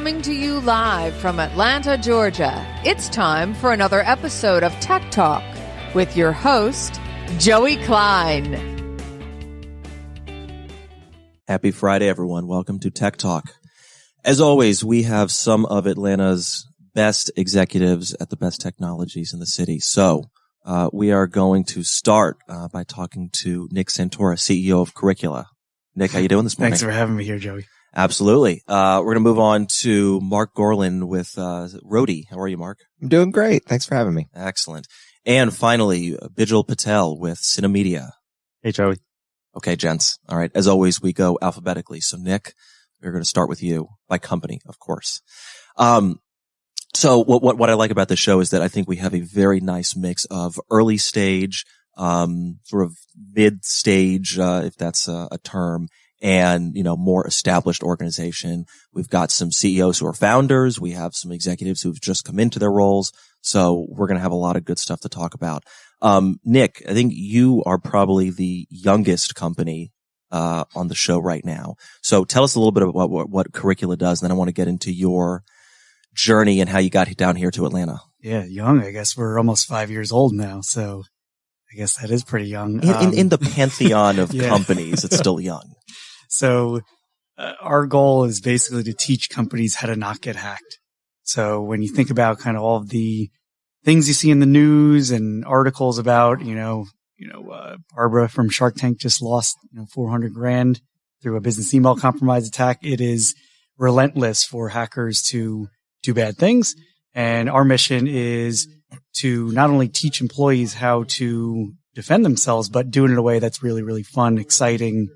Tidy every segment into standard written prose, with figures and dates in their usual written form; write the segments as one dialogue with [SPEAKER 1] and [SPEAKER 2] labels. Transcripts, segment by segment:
[SPEAKER 1] Coming to you live from Atlanta, Georgia, it's time for another episode of Tech Talk with your host, Joey Klein.
[SPEAKER 2] Happy Friday, everyone. Welcome to Tech Talk. As always, we have some of Atlanta's best executives at the best technologies in the city. So we are going to start by talking to Nick Santora, CEO of Curricula. Nick, how you doing this morning?
[SPEAKER 3] Thanks for having me here, Joey.
[SPEAKER 2] Absolutely. We're going to move on to Marc Gorlin with Roadie. How are you, Mark?
[SPEAKER 4] I'm doing great. Thanks for having me.
[SPEAKER 2] Excellent. And finally, Bijal Patel with Synamedia.
[SPEAKER 5] Hey, Joey.
[SPEAKER 2] Okay, gents. All right. As always, we go alphabetically. So, Nick, we're going to start with you by company, of course. So what I like about the show is that I think we have a very nice mix of early stage, sort of mid stage, if that's a term, and, more established organization. We've got some CEOs who are founders. We have some executives who've just come into their roles. So we're going to have a lot of good stuff to talk about. Nick, I think you are probably the youngest company, on the show right now. So tell us a little bit about what Curricula does. And then I want to get into your journey and how you got down here to Atlanta.
[SPEAKER 3] Yeah, young. I guess we're almost 5 years old now. So I guess that is pretty young.
[SPEAKER 2] In the pantheon of companies, it's still young.
[SPEAKER 3] So our goal is basically to teach companies how to not get hacked. So when you think about kind of all of the things you see in the news and articles about, Barbara from Shark Tank just lost, $400,000 through a business email compromise attack. It is relentless for hackers to do bad things. And our mission is to not only teach employees how to defend themselves, but do it in a way that's really, really fun, exciting,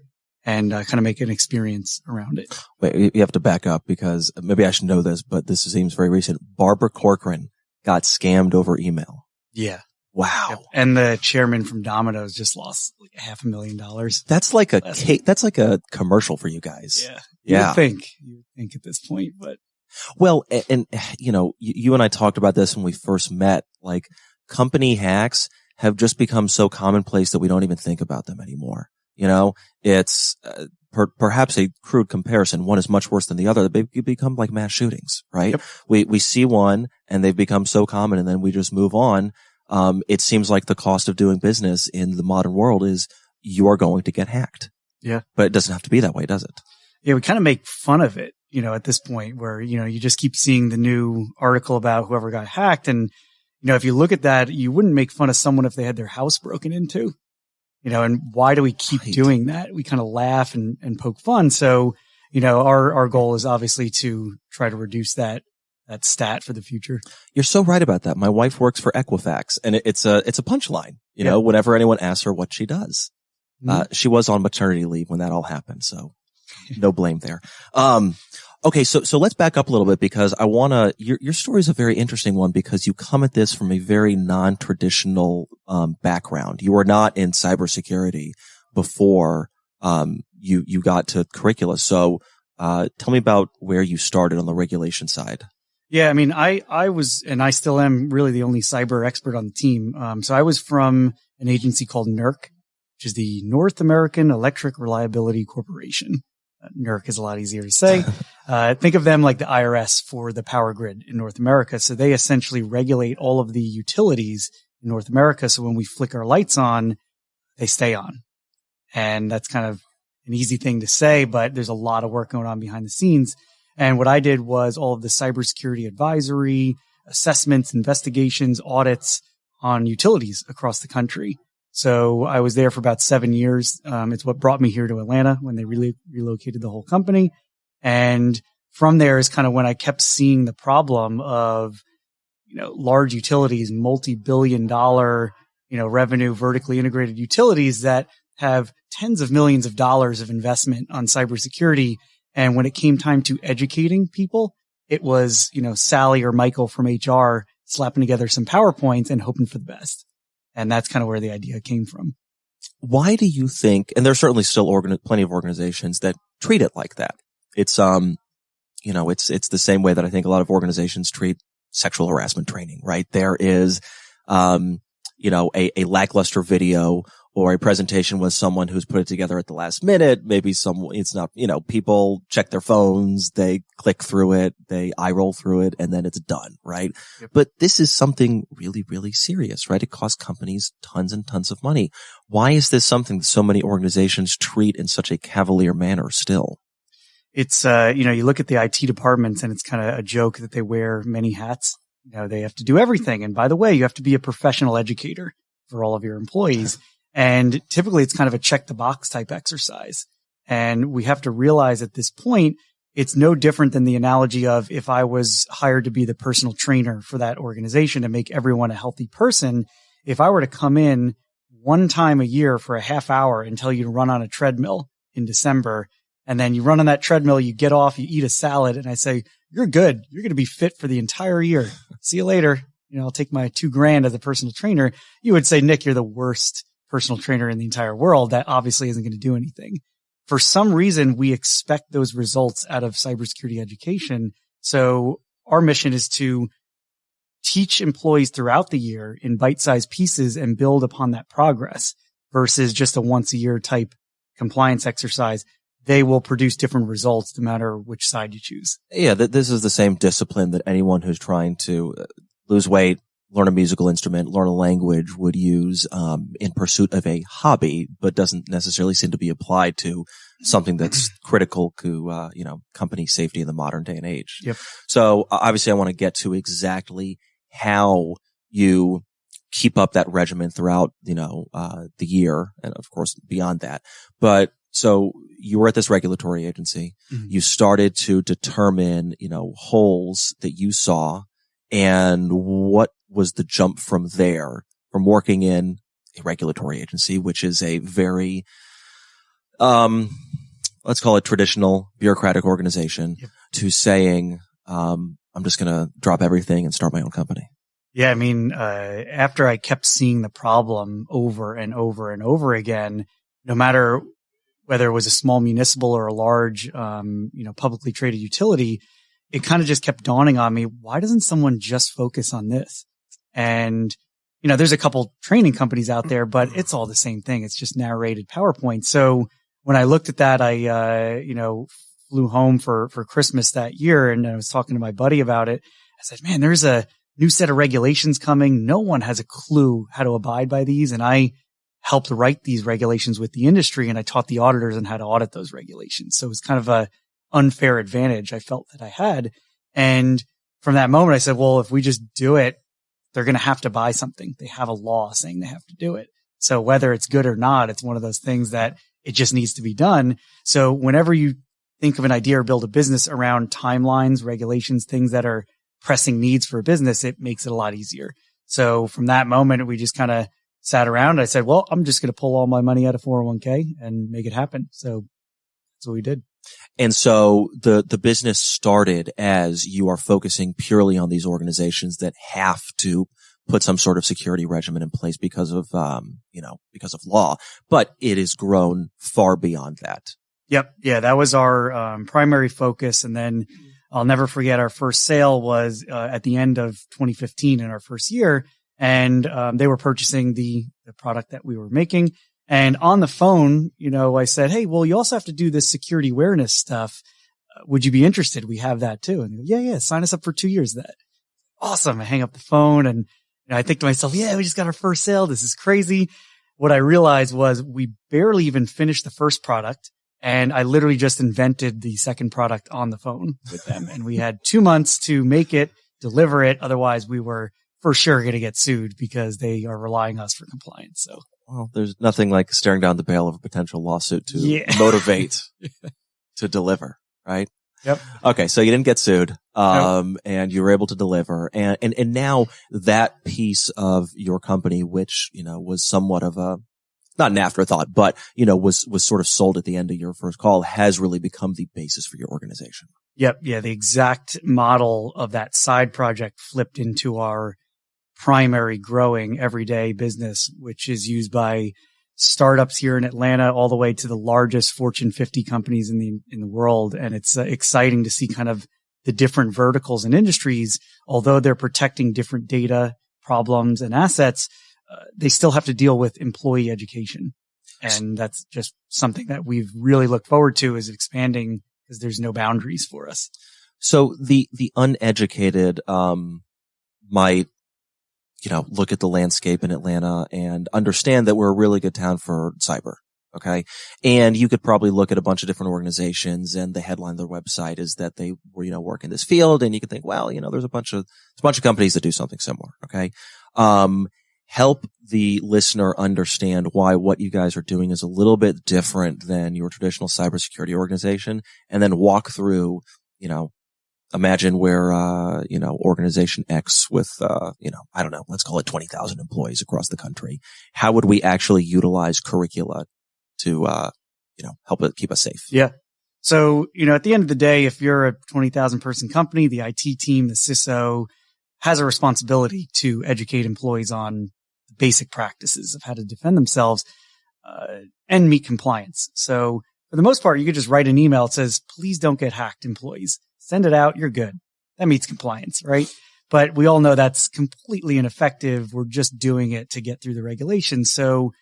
[SPEAKER 3] and kind of make an experience around it.
[SPEAKER 2] Wait, you have to back up because maybe I should know this, but this seems very recent. Barbara Corcoran got scammed over email.
[SPEAKER 3] Yeah.
[SPEAKER 2] Wow.
[SPEAKER 3] Yep. And the chairman from Domino's just lost like $500,000.
[SPEAKER 2] That's like that's like a commercial for you guys.
[SPEAKER 3] Yeah.
[SPEAKER 2] Yeah.
[SPEAKER 3] You would think at this point, but.
[SPEAKER 2] Well, and you and I talked about this when we first met, like company hacks have just become so commonplace that we don't even think about them anymore. It's perhaps a crude comparison. One is much worse than the other. They become like mass shootings, right? Yep. We see one and they've become so common and then we just move on. It seems like the cost of doing business in the modern world is you are going to get hacked.
[SPEAKER 3] Yeah.
[SPEAKER 2] But it doesn't have to be that way, does it?
[SPEAKER 3] Yeah. We kind of make fun of it, at this point where, you just keep seeing the new article about whoever got hacked. And, if you look at that, you wouldn't make fun of someone if they had their house broken into, and why do we keep doing that? We kind of laugh and poke fun. So, our goal is obviously to try to reduce that stat for the future.
[SPEAKER 2] You're so right about that. My wife works for Equifax and it's a punchline, whenever anyone asks her what she does. Mm-hmm. She was on maternity leave when that all happened. So no blame there. Okay. So let's back up a little bit because your story is a very interesting one because you come at this from a very non-traditional, background. You were not in cybersecurity before, you got to Curricula. So, tell me about where you started on the regulation side.
[SPEAKER 3] Yeah. I mean, I was, and I still am really the only cyber expert on the team. So I was from an agency called NERC, which is the North American Electric Reliability Corporation. NERC is a lot easier to say. Think of them like the IRS for the power grid in North America. So they essentially regulate all of the utilities in North America. So when we flick our lights on, they stay on. And that's kind of an easy thing to say, but there's a lot of work going on behind the scenes. And what I did was all of the cybersecurity advisory, assessments, investigations, audits on utilities across the country. So I was there for about 7 years. It's what brought me here to Atlanta when they relocated the whole company. And from there is kind of when I kept seeing the problem of, large utilities, multi-billion-dollar, revenue, vertically integrated utilities that have tens of millions of dollars of investment on cybersecurity. And when it came time to educating people, it was, Sally or Michael from HR slapping together some PowerPoints and hoping for the best. And that's kind of where the idea came from.
[SPEAKER 2] Why do you think, and there's certainly still plenty of organizations that treat it like that. It's, it's the same way that I think a lot of organizations treat sexual harassment training, right? There is, a lackluster video or a presentation with someone who's put it together at the last minute. Maybe it's not, people check their phones, they click through it, they eye roll through it, and then it's done, right?
[SPEAKER 3] Yep.
[SPEAKER 2] But this is something really, really serious, right? It costs companies tons and tons of money. Why is this something that so many organizations treat in such a cavalier manner still?
[SPEAKER 3] It's, you look at the IT departments and it's kind of a joke that they wear many hats. They have to do everything. And by the way, you have to be a professional educator for all of your employees. And typically it's kind of a check the box type exercise. And we have to realize at this point, it's no different than the analogy of if I was hired to be the personal trainer for that organization to make everyone a healthy person. If I were to come in one time a year for a half hour and tell you to run on a treadmill in December, and then you run on that treadmill, you get off, you eat a salad, and I say, you're good. You're going to be fit for the entire year. See you later. I'll take my $2,000 as a personal trainer. You would say, Nick, you're the worst personal trainer in the entire world. That obviously isn't going to do anything. For some reason, we expect those results out of cybersecurity education. So our mission is to teach employees throughout the year in bite-sized pieces and build upon that progress versus just a once a year type compliance exercise. They will produce different results no matter which side you choose.
[SPEAKER 2] Yeah, this is the same discipline that anyone who's trying to lose weight, learn a musical instrument, learn a language would use in pursuit of a hobby, but doesn't necessarily seem to be applied to something that's critical to company safety in the modern day and age.
[SPEAKER 3] Yep.
[SPEAKER 2] So obviously I want to get to exactly how you keep up that regimen throughout, the year and of course beyond that. But so you were at this regulatory agency. Mm-hmm. You started to determine, holes that you saw, and what was the jump from there, from working in a regulatory agency, which is a very, let's call it traditional bureaucratic organization, yep, to saying, I'm just going to drop everything and start my own company.
[SPEAKER 3] Yeah. I mean, after I kept seeing the problem over and over and over again, no matter whether it was a small municipal or a large, publicly traded utility, it kind of just kept dawning on me. Why doesn't someone just focus on this? And, there's a couple training companies out there, but it's all the same thing. It's just narrated PowerPoint. So when I looked at that, I, flew home for Christmas that year, and I was talking to my buddy about it. I said, man, there's a new set of regulations coming. No one has a clue how to abide by these. And I helped write these regulations with the industry, and I taught the auditors on how to audit those regulations. So it was kind of a unfair advantage I felt that I had. And from that moment, I said, well, if we just do it, they're going to have to buy something. They have a law saying they have to do it. So whether it's good or not, it's one of those things that it just needs to be done. So whenever you think of an idea or build a business around timelines, regulations, things that are pressing needs for a business, it makes it a lot easier. So from that moment, we just kind of sat around. I said, well, I'm just going to pull all my money out of 401k and make it happen. So that's what we did.
[SPEAKER 2] And so the business started as you are focusing purely on these organizations that have to put some sort of security regimen in place because of law, but it has grown far beyond that.
[SPEAKER 3] Yep. Yeah. That was our primary focus. And then I'll never forget our first sale was at the end of 2015 in our first year. And they were purchasing the product that we were making. And on the phone, I said, hey, well, you also have to do this security awareness stuff. Would you be interested? We have that too. And they go, yeah, sign us up for 2 years of that. Awesome. I hang up the phone and I think to myself, yeah, we just got our first sale. This is crazy. What I realized was we barely even finished the first product. And I literally just invented the second product on the phone with them. And we had 2 months to make it, deliver it. Otherwise, we were for sure going to get sued because they are relying on us for compliance. So,
[SPEAKER 2] well, there's nothing like staring down the barrel of a potential lawsuit to motivate to deliver, right?
[SPEAKER 3] Yep.
[SPEAKER 2] Okay. So you didn't get sued, and you were able to deliver. And now that piece of your company, which, was somewhat of a, not an afterthought, but, was sort of sold at the end of your first call, has really become the basis for your organization.
[SPEAKER 3] Yep. Yeah. The exact model of that side project flipped into our primary growing everyday business, which is used by startups here in Atlanta all the way to the largest Fortune 50 companies in the world. And it's exciting to see kind of the different verticals and industries, although they're protecting different data, problems, and assets. they still have to deal with employee education. And that's just something that we've really looked forward to, is expanding, because there's no boundaries for us.
[SPEAKER 2] So the uneducated, might, look at the landscape in Atlanta and understand that we're a really good town for cyber. Okay. And you could probably look at a bunch of different organizations, and the headline of their website is that they work in this field. And you could think, well, there's a bunch of companies that do something similar. Okay. Help the listener understand why what you guys are doing is a little bit different than your traditional cybersecurity organization, and then walk through, imagine where, organization X with, I don't know, let's call it 20,000 employees across the country. How would we actually utilize Curricula to, help it keep us safe?
[SPEAKER 3] Yeah. So, at the end of the day, if you're a 20,000 person company, the IT team, the CISO has a responsibility to educate employees on the basic practices of how to defend themselves, and meet compliance. So for the most part, you could just write an email that says, please don't get hacked, employees. Send it out. You're good. That meets compliance, right? But we all know that's completely ineffective. We're just doing it to get through the regulations. So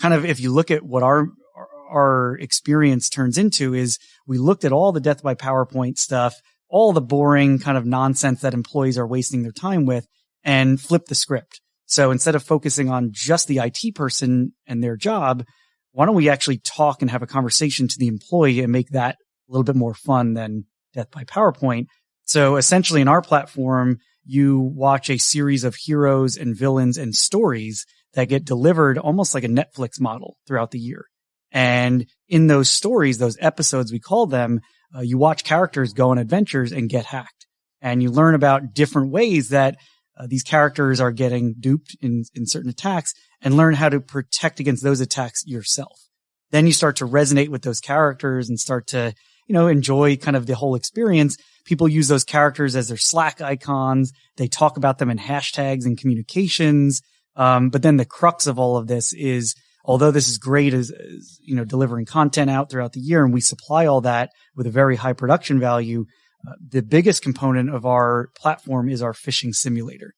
[SPEAKER 3] kind of, if you look at what our experience turns into, is we looked at all the death by PowerPoint stuff, all the boring kind of nonsense that employees are wasting their time with, and flipped the script. So instead of focusing on just the IT person and their job, why don't we actually talk and have a conversation to the employee and make that a little bit more fun than death by PowerPoint? So essentially in our platform, you watch a series of heroes and villains and stories that get delivered almost like a Netflix model throughout the year. And in those stories, those episodes, we call them, you watch characters go on adventures and get hacked. And you learn about different ways that these characters are getting duped in certain attacks, and learn how to protect against those attacks yourself. Then you start to resonate with those characters and start to, enjoy kind of the whole experience. People use those characters as their Slack icons. They talk about them in hashtags and communications. But then the crux of all of this is, although this is great as delivering content out throughout the year, and we supply all that with a very high production value, the biggest component of our platform is our phishing simulator.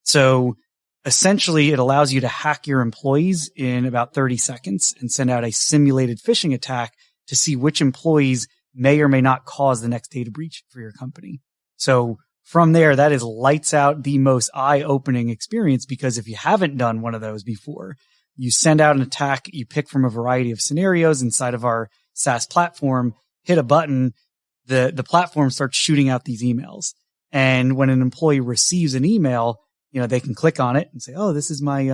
[SPEAKER 3] So essentially, it allows you to hack your employees in about 30 seconds and send out a simulated phishing attack to see which employees may or may not cause the next data breach for your company. So from there, that is lights out, the most eye-opening experience, because if you haven't done one of those before, you send out an attack, you pick from a variety of scenarios inside of our SaaS platform, hit a button, the platform starts shooting out these emails. And when an employee receives an email, they can click on it and say, oh, this is my,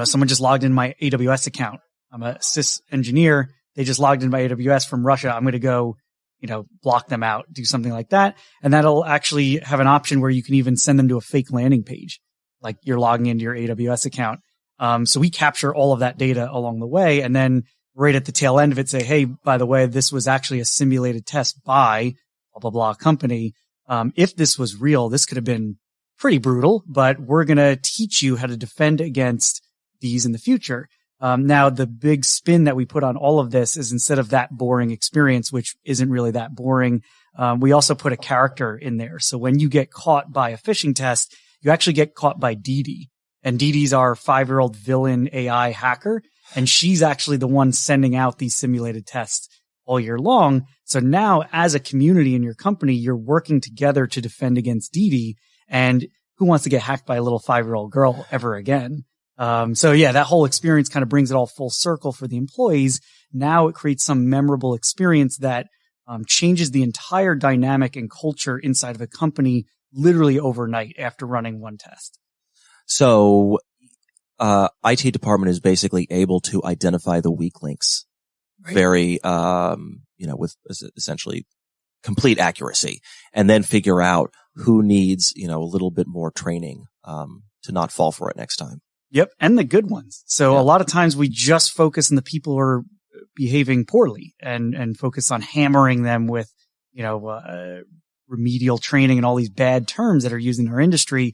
[SPEAKER 3] someone just logged in my AWS account. I'm a sys engineer. They just logged in my AWS from Russia. I'm going to go, block them out, do something like that. And that'll actually have an option where you can even send them to a fake landing page, like you're logging into your AWS account. So we capture all of that data along the way. And then right at the tail end of it, say, hey, by the way, this was actually a simulated test by blah, blah, blah company. If this was real, this could have been pretty brutal, but we're going to teach you how to defend against these in the future. Now, the big spin that we put on all of this is, instead of that boring experience, which isn't really that boring, we also put a character in there. So when you get caught by a phishing test, you actually get caught by Dee Dee. And Dee Dee's our 5-year-old villain AI hacker. And she's actually the one sending out these simulated tests all year long. So now, as a community in your company, you're working together to defend against Dee Dee. And who wants to get hacked by a little 5-year-old girl ever again? So yeah, that whole experience kind of brings it all full circle for the employees. Now it creates some memorable experience that changes the entire dynamic and culture inside of a company literally overnight after running one test.
[SPEAKER 2] So, IT department is basically able to identify the weak links, right, very, with essentially complete accuracy, and then figure out who needs, a little bit more training, to not fall for it next time.
[SPEAKER 3] Yep. And the good ones. So a lot of times we just focus on the people who are behaving poorly and focus on hammering them with, remedial training and all these bad terms that are used in our industry.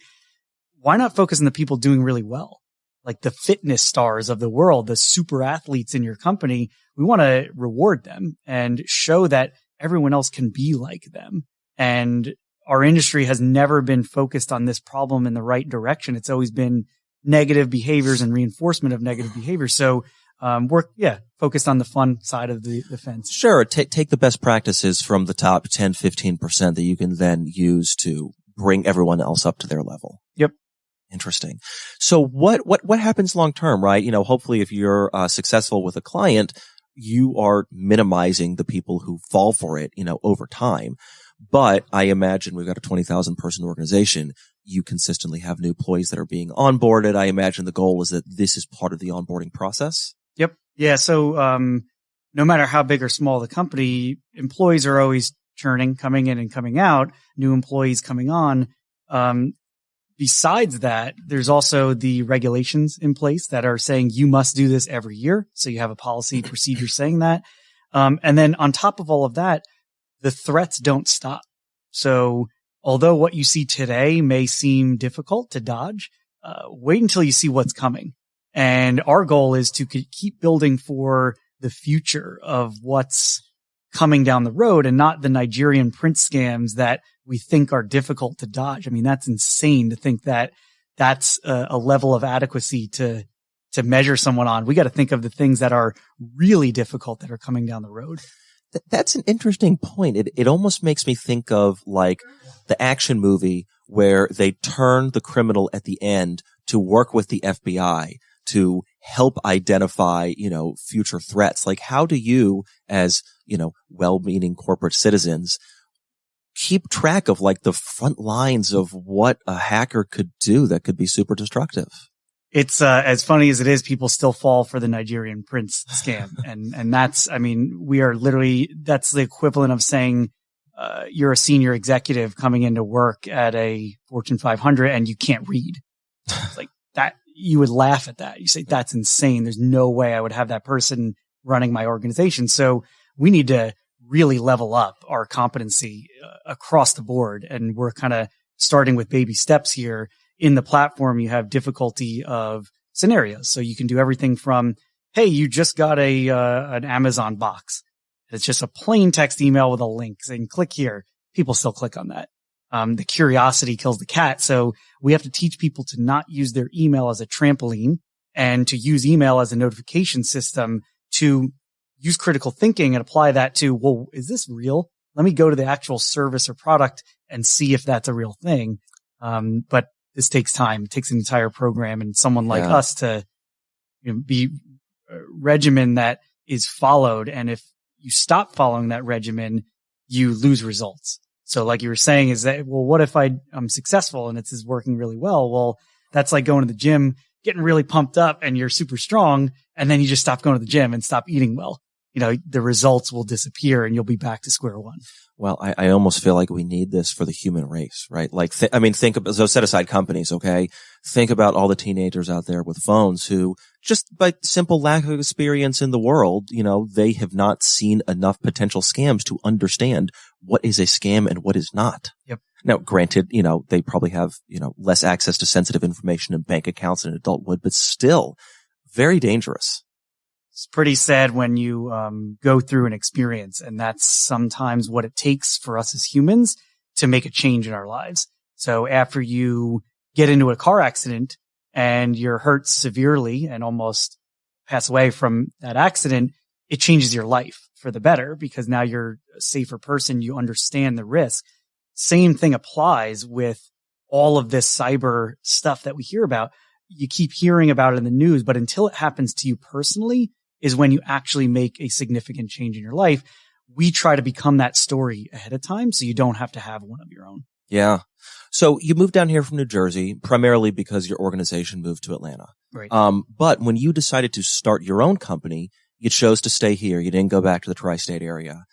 [SPEAKER 3] Why not focus on the people doing really well? Like the fitness stars of the world, the super athletes in your company. We want to reward them and show that everyone else can be like them. And our industry has never been focused on this problem in the right direction. It's always been, negative behaviors and reinforcement of negative behaviors. So, we're focused on the fun side of the fence.
[SPEAKER 2] Sure. Take the best practices from the top 10, 15% that you can then use to bring everyone else up to their level.
[SPEAKER 3] Yep.
[SPEAKER 2] Interesting. So what happens long term, right? Hopefully if you're successful with a client, you are minimizing the people who fall for it, over time. But I imagine we've got a 20,000 person organization. You consistently have new employees that are being onboarded. I imagine the goal is that this is part of the onboarding process.
[SPEAKER 3] Yep. Yeah. So, no matter how big or small the company, employees are always churning, coming in and coming out, new employees coming on. Besides that, there's also the regulations in place that are saying you must do this every year. So you have a policy procedure saying that. And then on top of all of that, the threats don't stop. So although what you see today may seem difficult to dodge, wait until you see what's coming. And our goal is to keep building for the future of what's coming down the road and not the Nigerian prince scams that we think are difficult to dodge. I mean, that's insane to think that that's a level of adequacy to measure someone on. We got to think of the things that are really difficult that are coming down the road.
[SPEAKER 2] That's an interesting point. It almost makes me think of like the action movie where they turn the criminal at the end to work with the FBI to help identify, future threats. Like, how do you, as, well-meaning corporate citizens, keep track of like the front lines of what a hacker could do that could be super destructive?
[SPEAKER 3] It's, as funny as it is, people still fall for the Nigerian prince scam. And that's, we are literally, that's the equivalent of saying, you're a senior executive coming into work at a Fortune 500 and you can't read. It's like that. You would laugh at that. You say, that's insane. There's no way I would have that person running my organization. So we need to really level up our competency across the board. And we're kind of starting with baby steps here. In the platform, you have difficulty of scenarios. So you can do everything from, hey, you just got an Amazon box. It's just a plain text email with a link saying click here. People still click on that. The curiosity kills the cat. So we have to teach people to not use their email as a trampoline and to use email as a notification system, to use critical thinking and apply that to, well, is this real? Let me go to the actual service or product and see if that's a real thing. But this takes time. It takes an entire program and someone like us to be a regimen that is followed. And if you stop following that regimen, you lose results. So like you were saying is that, well, what if I'm successful and it's working really well? Well, that's like going to the gym, getting really pumped up and you're super strong. And then you just stop going to the gym and stop eating well. The results will disappear and you'll be back to square one.
[SPEAKER 2] Well, I almost feel like we need this for the human race, right? Like, think about, so set aside companies, okay? Think about all the teenagers out there with phones who just by simple lack of experience in the world, they have not seen enough potential scams to understand what is a scam and what is not.
[SPEAKER 3] Yep.
[SPEAKER 2] Now, granted, they probably have, less access to sensitive information and bank accounts than an adult would, but still very dangerous.
[SPEAKER 3] It's pretty sad when you go through an experience, and that's sometimes what it takes for us as humans to make a change in our lives. So after you get into a car accident and you're hurt severely and almost pass away from that accident, it changes your life for the better because now you're a safer person. You understand the risk. Same thing applies with all of this cyber stuff that we hear about. You keep hearing about it in the news, but until it happens to you personally is when you actually make a significant change in your life. We try to become that story ahead of time so you don't have to have one of your own.
[SPEAKER 2] Yeah. So you moved down here from New Jersey primarily because your organization moved to Atlanta.
[SPEAKER 3] Right.
[SPEAKER 2] But when you decided to start your own company, you chose to stay here. You didn't go back to the tri-state area.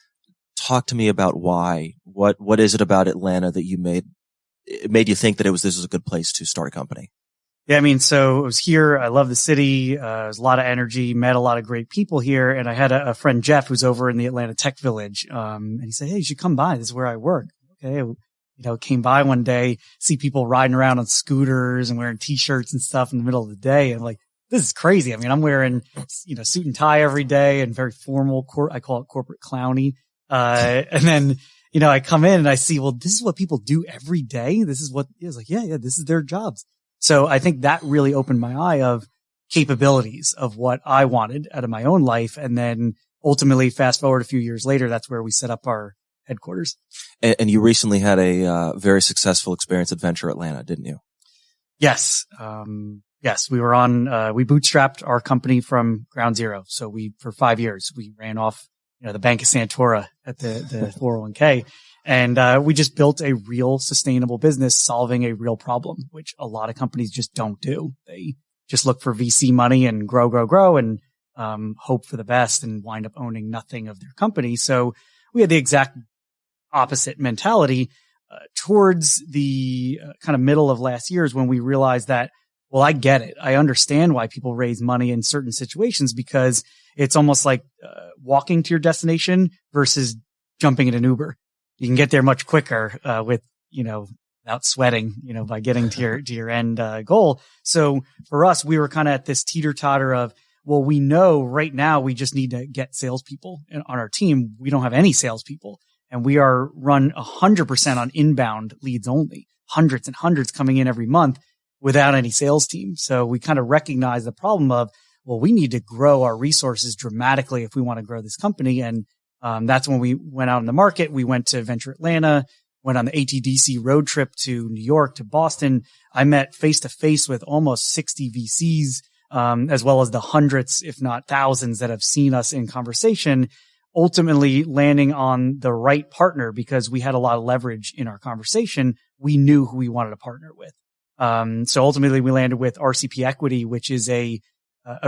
[SPEAKER 2] Talk to me about why. What is it about Atlanta that it made you think that this is a good place to start a company?
[SPEAKER 3] Yeah, so it was here. I love the city. There's a lot of energy, met a lot of great people here. And I had a friend, Jeff, who's over in the Atlanta Tech Village. And he said, hey, you should come by. This is where I work. Okay. Came by one day, see people riding around on scooters and wearing t-shirts and stuff in the middle of the day. And I'm like, this is crazy. I'm wearing, suit and tie every day and very formal. I call it corporate clowny. And then, I come in and I see, well, this is what people do every day. This is what it is like. Yeah, this is their jobs. So I think that really opened my eye of capabilities of what I wanted out of my own life. And then ultimately, fast forward a few years later, that's where we set up our headquarters.
[SPEAKER 2] And you recently had a very successful experience at Venture Atlanta, didn't you?
[SPEAKER 3] Yes. Yes, we bootstrapped our company from ground zero. So for 5 years, we ran off, the Bank of Santora at the 401k. And we just built a real sustainable business solving a real problem, which a lot of companies just don't do. They just look for VC money and grow and hope for the best and wind up owning nothing of their company. So we had the exact opposite mentality towards the kind of middle of last year is when we realized that, well, I get it. I understand why people raise money in certain situations because it's almost like walking to your destination versus jumping in an Uber. You can get there much quicker without sweating, by getting to your end goal. So for us, we were kind of at this teeter-totter of, well, we know right now we just need to get salespeople on our team. We don't have any salespeople, and we are run 100% on inbound leads only, hundreds and hundreds coming in every month without any sales team. So we kind of recognize the problem of, well, we need to grow our resources dramatically if we want to grow this company. And that's when we went out in the market. We went to Venture Atlanta, went on the ATDC road trip to New York, to Boston. I met face to face with almost 60 VCs, as well as the hundreds, if not thousands, that have seen us in conversation, ultimately landing on the right partner because we had a lot of leverage in our conversation. We knew who we wanted to partner with. So ultimately we landed with RCP Equity, which is a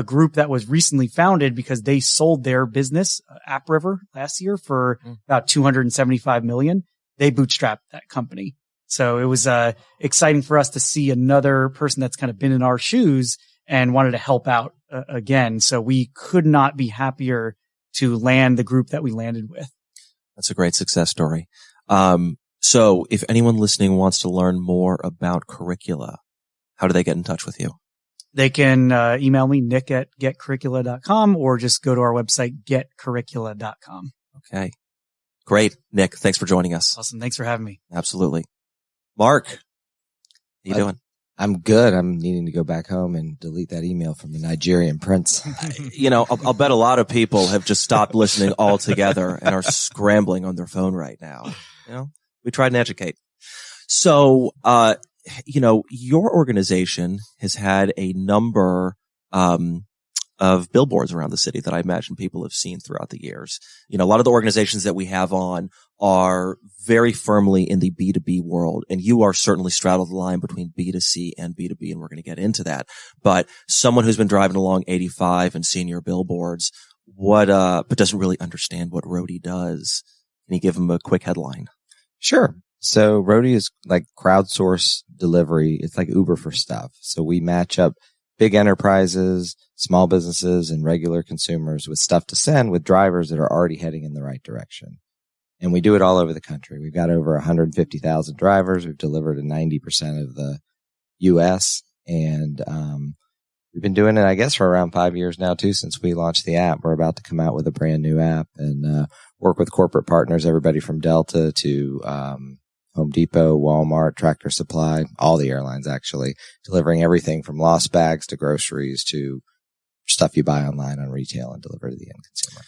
[SPEAKER 3] group that was recently founded because they sold their business, AppRiver, last year for about $275 million. They bootstrapped that company. So it was exciting for us to see another person that's kind of been in our shoes and wanted to help out again. So we could not be happier to land the group that we landed with.
[SPEAKER 2] That's a great success story. So if anyone listening wants to learn more about Curricula, how do they get in touch with you?
[SPEAKER 3] They can email me, nick@getcurricula.com, or just go to our website, getcurricula.com.
[SPEAKER 2] Okay. Great. Nick, thanks for joining us.
[SPEAKER 3] Awesome. Thanks for having me.
[SPEAKER 2] Absolutely. Mark, how you doing?
[SPEAKER 4] I'm good. I'm needing to go back home and delete that email from the Nigerian prince.
[SPEAKER 2] I'll bet a lot of people have just stopped listening altogether and are scrambling on their phone right now. We try and educate. So, your organization has had a number of billboards around the city that I imagine people have seen throughout the years. A lot of the organizations that we have on are very firmly in the B2B world, and you are certainly straddled the line between B2C and B2B, and we're going to get into that. But someone who's been driving along 85 and seeing your billboards, but doesn't really understand what Roadie does, can you give them a quick headline?
[SPEAKER 4] Sure. So Roadie is like crowdsource delivery. It's like Uber for stuff. So we match up big enterprises, small businesses, and regular consumers with stuff to send with drivers that are already heading in the right direction. And we do it all over the country. We've got over 150,000 drivers. We've delivered to 90% of the U.S. And we've been doing it, I guess, for around 5 years now, too, since we launched the app. We're about to come out with a brand new app and work with corporate partners, everybody from Delta to Home Depot, Walmart, Tractor Supply, all the airlines, actually, delivering everything from lost bags to groceries to stuff you buy online on retail and deliver to the end consumer.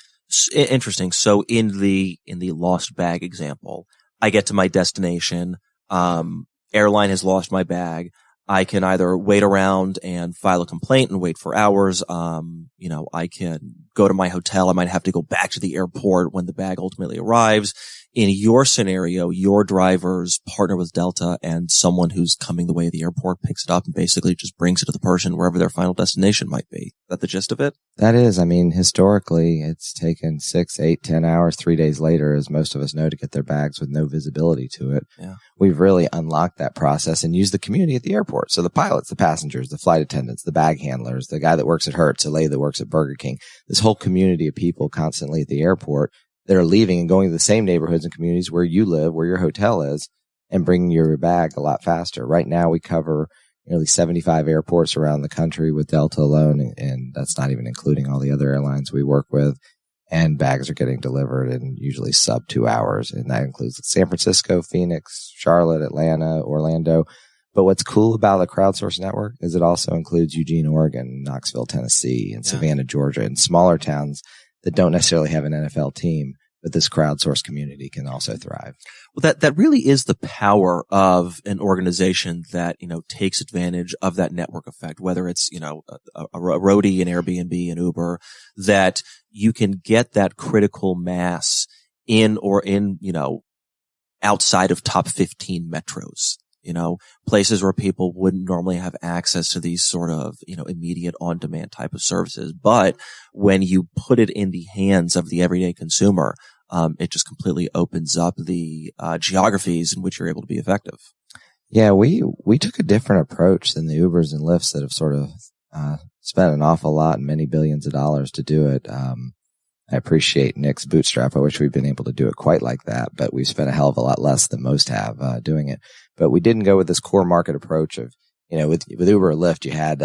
[SPEAKER 2] Interesting. So in the lost bag example, I get to my destination, airline has lost my bag. I can either wait around and file a complaint and wait for hours. I can go to my hotel. I might have to go back to the airport when the bag ultimately arrives. In your scenario, your drivers partner with Delta, and someone who's coming the way of the airport picks it up and basically just brings it to the person wherever their final destination might be. Is that the gist of it?
[SPEAKER 4] That is. I mean, historically, it's taken 6, 8, 10 hours, 3 days later, as most of us know, to get their bags with no visibility to it.
[SPEAKER 2] Yeah.
[SPEAKER 4] We've really unlocked that process and used the community at the airport. So the pilots, the passengers, the flight attendants, the bag handlers, the guy that works at Hertz, the lady that works at Burger King, this whole community of people constantly at the airport that are leaving and going to the same neighborhoods and communities where you live, where your hotel is, and bringing your bag a lot faster. Right now, we cover nearly 75 airports around the country with Delta alone, and that's not even including all the other airlines we work with. And bags are getting delivered in usually sub 2 hours, and that includes San Francisco, Phoenix, Charlotte, Atlanta, Orlando. But what's cool about the crowdsource network is it also includes Eugene, Oregon, Knoxville, Tennessee, and Savannah, Georgia, and smaller towns that don't necessarily have an NFL team, but this crowdsource community can also thrive.
[SPEAKER 2] Well, that really is the power of an organization that, takes advantage of that network effect, whether it's, a Roadie, an Airbnb, an Uber, that you can get that critical mass in outside of top 15 metros. Places where people wouldn't normally have access to these sort of, immediate on-demand type of services. But when you put it in the hands of the everyday consumer, it just completely opens up the geographies in which you're able to be effective.
[SPEAKER 4] Yeah, we took a different approach than the Ubers and Lyfts that have sort of spent an awful lot and many billions of dollars to do it. I appreciate Nick's bootstrap. I wish we'd been able to do it quite like that, but we've spent a hell of a lot less than most have doing it. But we didn't go with this core market approach of, with Uber or Lyft, you had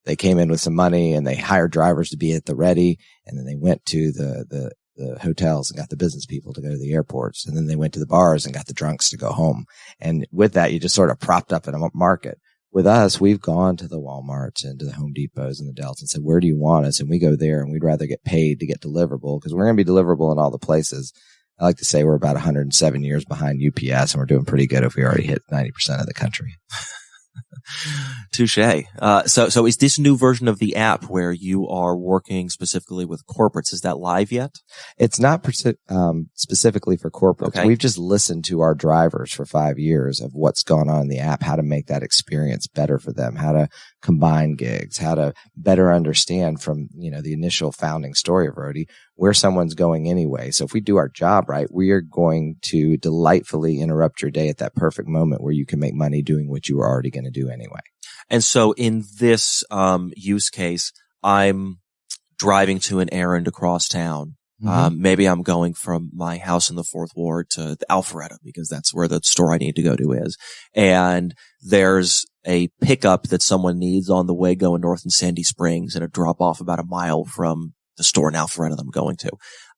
[SPEAKER 4] they came in with some money and they hired drivers to be at the ready, and then they went to the hotels and got the business people to go to the airports, and then they went to the bars and got the drunks to go home. And with that, you just sort of propped up in a market. With us, we've gone to the Walmarts and to the Home Depots and the Delts and said, where do you want us? And we go there, and we'd rather get paid to get deliverable because we're going to be deliverable in all the places. I like to say we're about 107 years behind UPS, and we're doing pretty good if we already hit 90% of the country.
[SPEAKER 2] Touche. So is this new version of the app where you are working specifically with corporates, is that live yet?
[SPEAKER 4] It's not specifically for corporates.
[SPEAKER 2] Okay.
[SPEAKER 4] We've just listened to our drivers for 5 years of what's gone on in the app, how to make that experience better for them, how to combine gigs, how to better understand from, the initial founding story of Roadie, where someone's going anyway. So if we do our job right, we are going to delightfully interrupt your day at that perfect moment where you can make money doing what you were already going to do anyway.
[SPEAKER 2] And so in this use case, I'm driving to an errand across town. Mm-hmm. Maybe I'm going from my house in the 4th Ward to the Alpharetta because that's where the store I need to go to is. And there's a pickup that someone needs on the way going north in Sandy Springs and a drop off about a mile from the store in Alpharetta that I'm going to.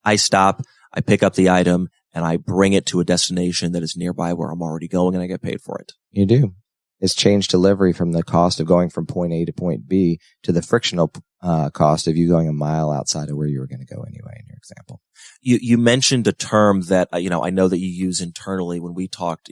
[SPEAKER 2] I stop, I pick up the item, and I bring it to a destination that is nearby where I'm already going, and I get paid for it.
[SPEAKER 4] You do. It's changed delivery from the cost of going from point A to point B to the frictional cost of you going a mile outside of where you were going to go anyway in your example.
[SPEAKER 2] You mentioned a term that, I know that you use internally when we talked,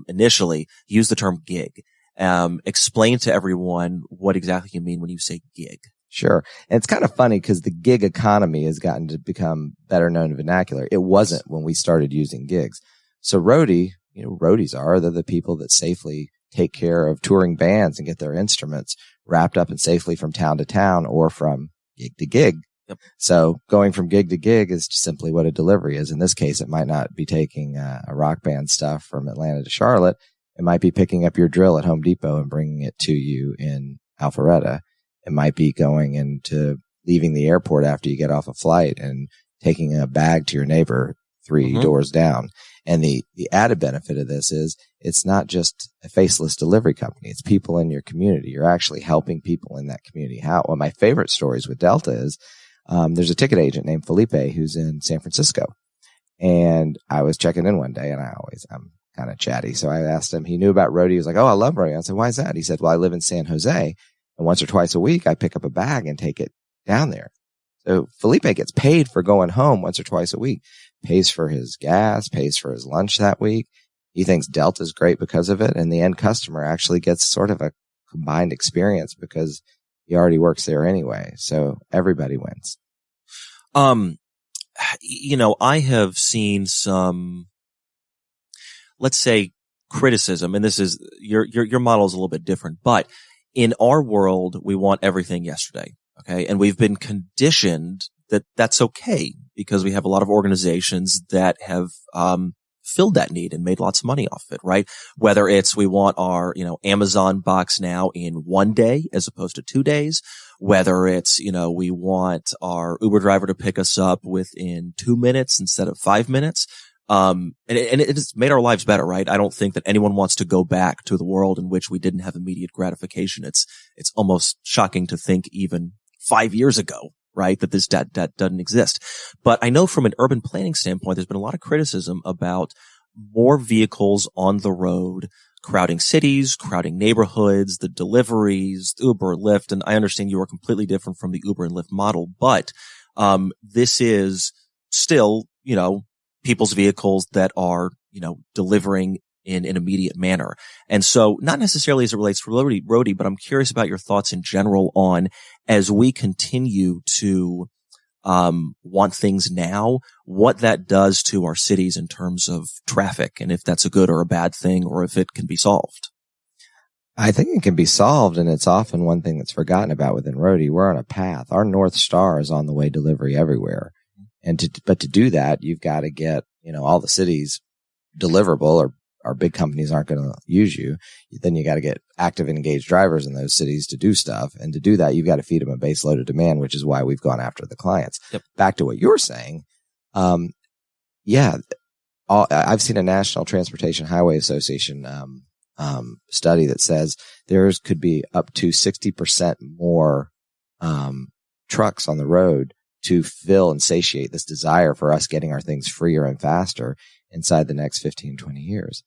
[SPEAKER 2] initially. You use the term gig. Explain to everyone what exactly you mean when you say gig.
[SPEAKER 4] Sure. And it's kind of funny because the gig economy has gotten to become better known vernacular. It wasn't when we started using gigs. So Roadie, roadies they're the people that safely take care of touring bands and get their instruments wrapped up and safely from town to town or from gig to gig.
[SPEAKER 2] Yep.
[SPEAKER 4] So going from gig to gig is simply what a delivery is. In this case, it might not be taking a rock band stuff from Atlanta to Charlotte. It might be picking up your drill at Home Depot and bringing it to you in Alpharetta. It might be going into leaving the airport after you get off a flight and taking a bag to your neighbor 3 doors down. And the added benefit of this is it's not just a faceless delivery company. It's people in your community. You're actually helping people in that community. One of my favorite stories with Delta is there's a ticket agent named Felipe who's in San Francisco. And I was checking in one day, and I'm kind of chatty. So I asked him, he knew about Roadie. He was like, oh, I love Roadie. I said, why is that? He said, well, I live in San Jose, and once or twice a week, I pick up a bag and take it down there. So Felipe gets paid for going home once or twice a week, pays for his gas, pays for his lunch that week. He thinks Delta's great because of it. And the end customer actually gets sort of a combined experience because he already works there anyway. So everybody wins.
[SPEAKER 2] I have seen some, let's say, criticism, and this is your model is a little bit different, but in our world, we want everything yesterday. Okay. And we've been conditioned that that's okay because we have a lot of organizations that have, filled that need and made lots of money off of it, right? Whether it's we want our, Amazon box now in 1 day as opposed to 2 days, whether it's, we want our Uber driver to pick us up within 2 minutes instead of 5 minutes. And it's made our lives better, right? I don't think that anyone wants to go back to the world in which we didn't have immediate gratification. It's almost shocking to think even 5 years ago, right, that this that doesn't exist. But I know from an urban planning standpoint, there's been a lot of criticism about more vehicles on the road crowding cities, crowding neighborhoods, the deliveries, Uber, Lyft. And I understand you are completely different from the Uber and Lyft model, but this is still, people's vehicles that are, delivering in an immediate manner. And so not necessarily as it relates to Roadie, but I'm curious about your thoughts in general on, as we continue to want things now, what that does to our cities in terms of traffic, and if that's a good or a bad thing, or if it can be solved.
[SPEAKER 4] I think it can be solved, and it's often one thing that's forgotten about within Roadie. We're on a path. Our North Star is on the way delivery everywhere. But to do that, you've got to get, all the cities deliverable, or big companies aren't going to use you. Then you got to get active and engaged drivers in those cities to do stuff. And to do that, you've got to feed them a base load of demand, which is why we've gone after the clients.
[SPEAKER 2] Yep.
[SPEAKER 4] Back to what you're saying. I've seen a National Transportation Highway Association, study that says there's could be up to 60% more, trucks on the road to fill and satiate this desire for us getting our things freer and faster inside the next 15, 20 years.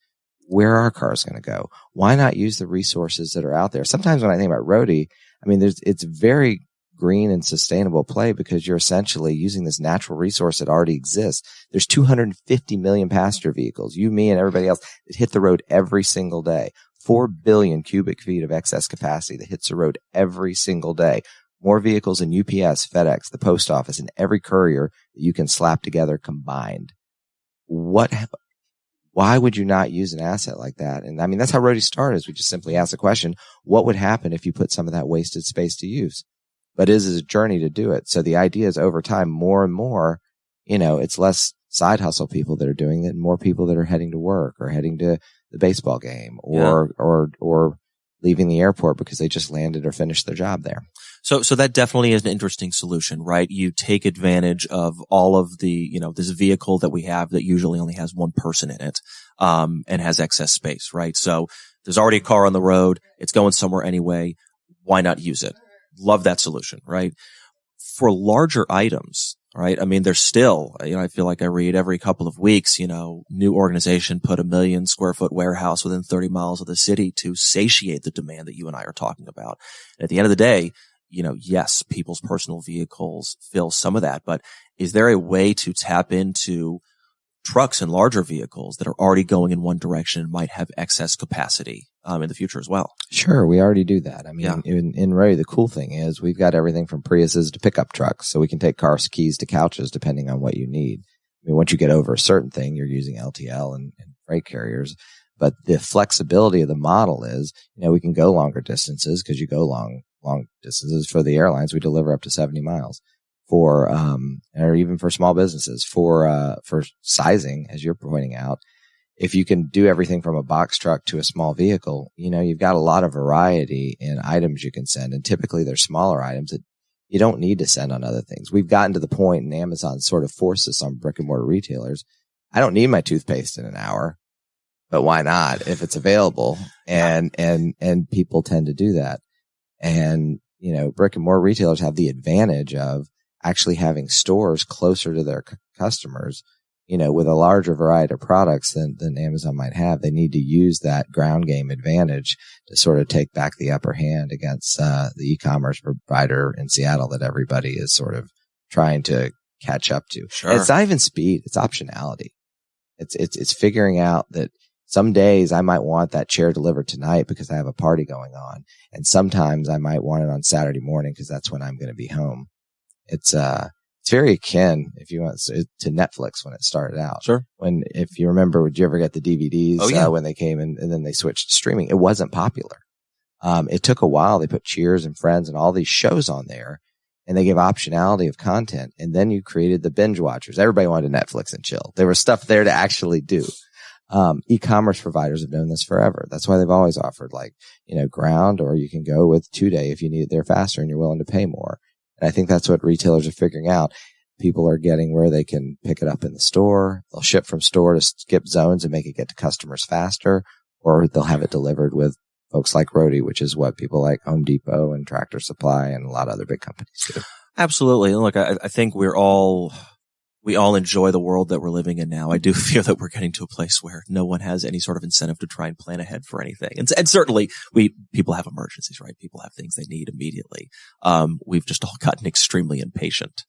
[SPEAKER 4] Where are cars going to go? Why not use the resources that are out there? Sometimes when I think about Roadie, it's very green and sustainable play, because you're essentially using this natural resource that already exists. There's 250 million passenger vehicles, you, me, and everybody else, that hit the road every single day. 4 billion cubic feet of excess capacity that hits the road every single day. More vehicles than UPS, FedEx, the post office, and every courier that you can slap together combined. Why would you not use an asset like that? And that's how Roadie started. We just simply asked the question, what would happen if you put some of that wasted space to use? But it is a journey to do it. So the idea is, over time, more and more, it's less side hustle people that are doing it, and more people that are heading to work or heading to the baseball game or leaving the airport because they just landed or finished their job there.
[SPEAKER 2] So that definitely is an interesting solution, right? You take advantage of all of the, this vehicle that we have that usually only has one person in it, and has excess space, right? So there's already a car on the road. It's going somewhere anyway. Why not use it? Love that solution, right? For larger items, right? There's still, I feel like I read every couple of weeks, new organization put 1 million square foot warehouse within 30 miles of the city to satiate the demand that you and I are talking about. And at the end of the day, yes, people's personal vehicles fill some of that, but is there a way to tap into trucks and larger vehicles that are already going in one direction and might have excess capacity in the future as well?
[SPEAKER 4] Sure, we already do that. In Roadie, the cool thing is we've got everything from Priuses to pickup trucks, so we can take car keys to couches depending on what you need. Once you get over a certain thing, you're using LTL and freight carriers. But the flexibility of the model is, we can go longer distances, because you go long distances. For the airlines, we deliver up to 70 miles. For or even for small businesses, for sizing, as you're pointing out, if you can do everything from a box truck to a small vehicle, you've got a lot of variety in items you can send, and typically they're smaller items that you don't need to send on other things. We've gotten to the point, and Amazon sort of forced this on brick and mortar retailers. I don't need my toothpaste in an hour, but why not if it's available? And people tend to do that. And, brick and mortar retailers have the advantage of actually having stores closer to their customers, with a larger variety of products than Amazon might have. They need to use that ground game advantage to sort of take back the upper hand against the e-commerce provider in Seattle that everybody is sort of trying to catch up to.
[SPEAKER 2] Sure.
[SPEAKER 4] And it's not even speed, it's optionality. It's figuring out that some days I might want that chair delivered tonight because I have a party going on. And sometimes I might want it on Saturday morning because that's when I'm going to be home. It's very akin, if you want, to Netflix when it started out.
[SPEAKER 2] Sure.
[SPEAKER 4] If you remember, did you ever get the DVDs?
[SPEAKER 2] Oh, yeah.
[SPEAKER 4] When they came in, and then they switched to streaming? It wasn't popular. It took a while. They put Cheers and Friends and all these shows on there, and they gave optionality of content. And then you created the binge watchers. Everybody wanted Netflix and chill. There was stuff there to actually do. E-commerce providers have known this forever. That's why they've always offered ground, or you can go with 2-day if you need it there faster and you're willing to pay more. And I think that's what retailers are figuring out. People are getting where they can pick it up in the store. They'll ship from store to skip zones and make it get to customers faster, or they'll have it delivered with folks like Roadie, which is what people like Home Depot and Tractor Supply and a lot of other big companies do.
[SPEAKER 2] Absolutely. And look, I think we we all enjoy the world that we're living in now, I do feel that we're getting to a place where no one has any sort of incentive to try and plan ahead for anything. And certainly people have emergencies, right? People have things they need immediately. We've just all gotten extremely impatient.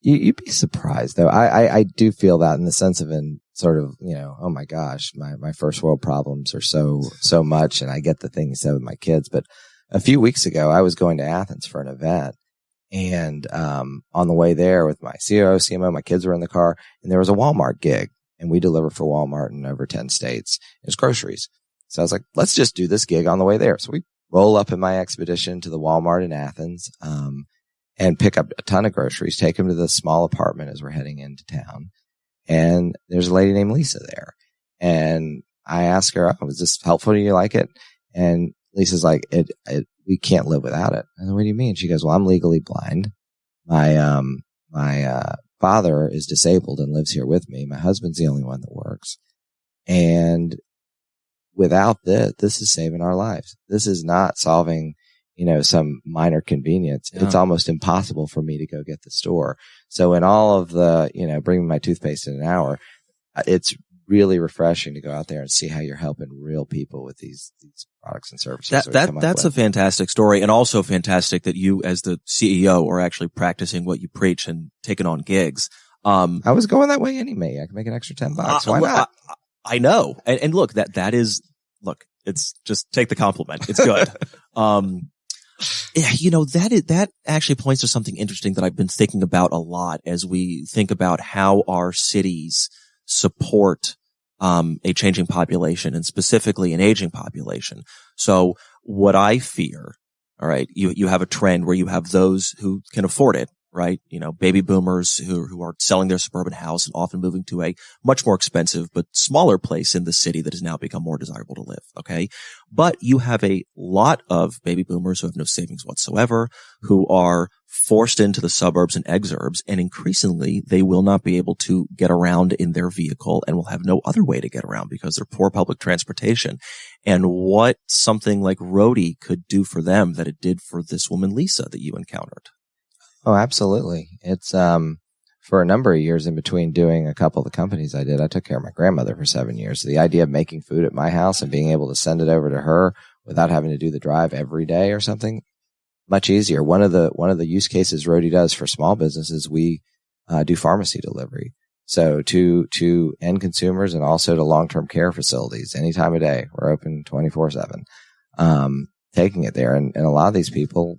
[SPEAKER 4] You'd be surprised though. I do feel that in the sense of sort of, oh my gosh, my first world problems are so much. And I get the thing you said with my kids, but a few weeks ago, I was going to Athens for an event. And on the way there with my COO, CMO, my kids were in the car, and there was a Walmart gig, and we deliver for Walmart in over 10 states. It's groceries. So I was like, let's just do this gig on the way there. So we roll up in my expedition to the Walmart in Athens and pick up a ton of groceries, take them to the small apartment as we're heading into town. And there's a lady named Lisa there. And I asked her, was this helpful? Do you like it? And Lisa's like, we can't live without it. And then, what do you mean? She goes, well, I'm legally blind. My father is disabled and lives here with me. My husband's the only one that works. And without this is saving our lives. This is not solving, some minor convenience. Yeah. It's almost impossible for me to go get the store. So in all of the, bringing my toothpaste in an hour, it's really refreshing to go out there and see how you're helping real people with these products and services.
[SPEAKER 2] That's a fantastic story, and also fantastic that you, as the CEO, are actually practicing what you preach and taking on gigs.
[SPEAKER 4] I was going that way anyway. I can make an extra $10. Why not?
[SPEAKER 2] I know, and look, it's just take the compliment. It's good. That actually points to something interesting that I've been thinking about a lot as we think about how our cities support a changing population, and specifically an aging population. So what I fear, all right, you have a trend where you have those who can afford it, right? Baby boomers who are selling their suburban house and often moving to a much more expensive but smaller place in the city that has now become more desirable to live. Okay. But you have a lot of baby boomers who have no savings whatsoever, who are forced into the suburbs and exurbs, and increasingly they will not be able to get around in their vehicle and will have no other way to get around because they're poor public transportation. And what something like Roadie could do for them that it did for this woman, Lisa, that you encountered.
[SPEAKER 4] Oh, absolutely. It's, for a number of years in between doing a couple of the companies I did, I took care of my grandmother for 7 years. So the idea of making food at my house and being able to send it over to her without having to do the drive every day or something, much easier. One of the use cases Roadie does for small businesses, we do pharmacy delivery. So to end consumers and also to long-term care facilities any time of day. We're open 24/7, taking it there. And a lot of these people,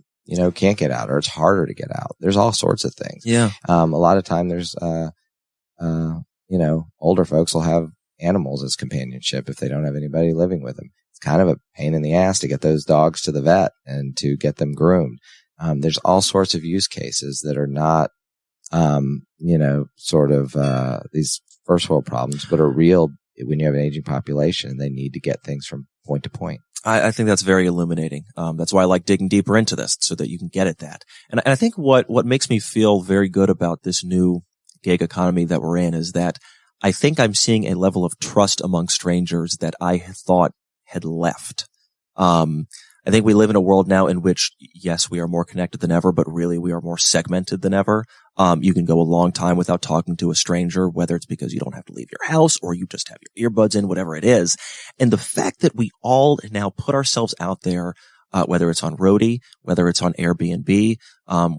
[SPEAKER 4] can't get out, or it's harder to get out. There's all sorts of things.
[SPEAKER 2] Yeah.
[SPEAKER 4] A lot of time there's, older folks will have animals as companionship if they don't have anybody living with them. It's kind of a pain in the ass to get those dogs to the vet and to get them groomed. There's all sorts of use cases that are not, these first world problems, but are real when you have an aging population and they need to get things from point to point.
[SPEAKER 2] I think that's very illuminating. That's why I like digging deeper into this so that you can get at that. And I think what makes me feel very good about this new gig economy that we're in is that I think I'm seeing a level of trust among strangers that I thought had left. I think we live in a world now in which, yes, we are more connected than ever, but really we are more segmented than ever. You can go a long time without talking to a stranger, whether it's because you don't have to leave your house or you just have your earbuds in, whatever it is. And the fact that we all now put ourselves out there, whether it's on Roadie, whether it's on Airbnb,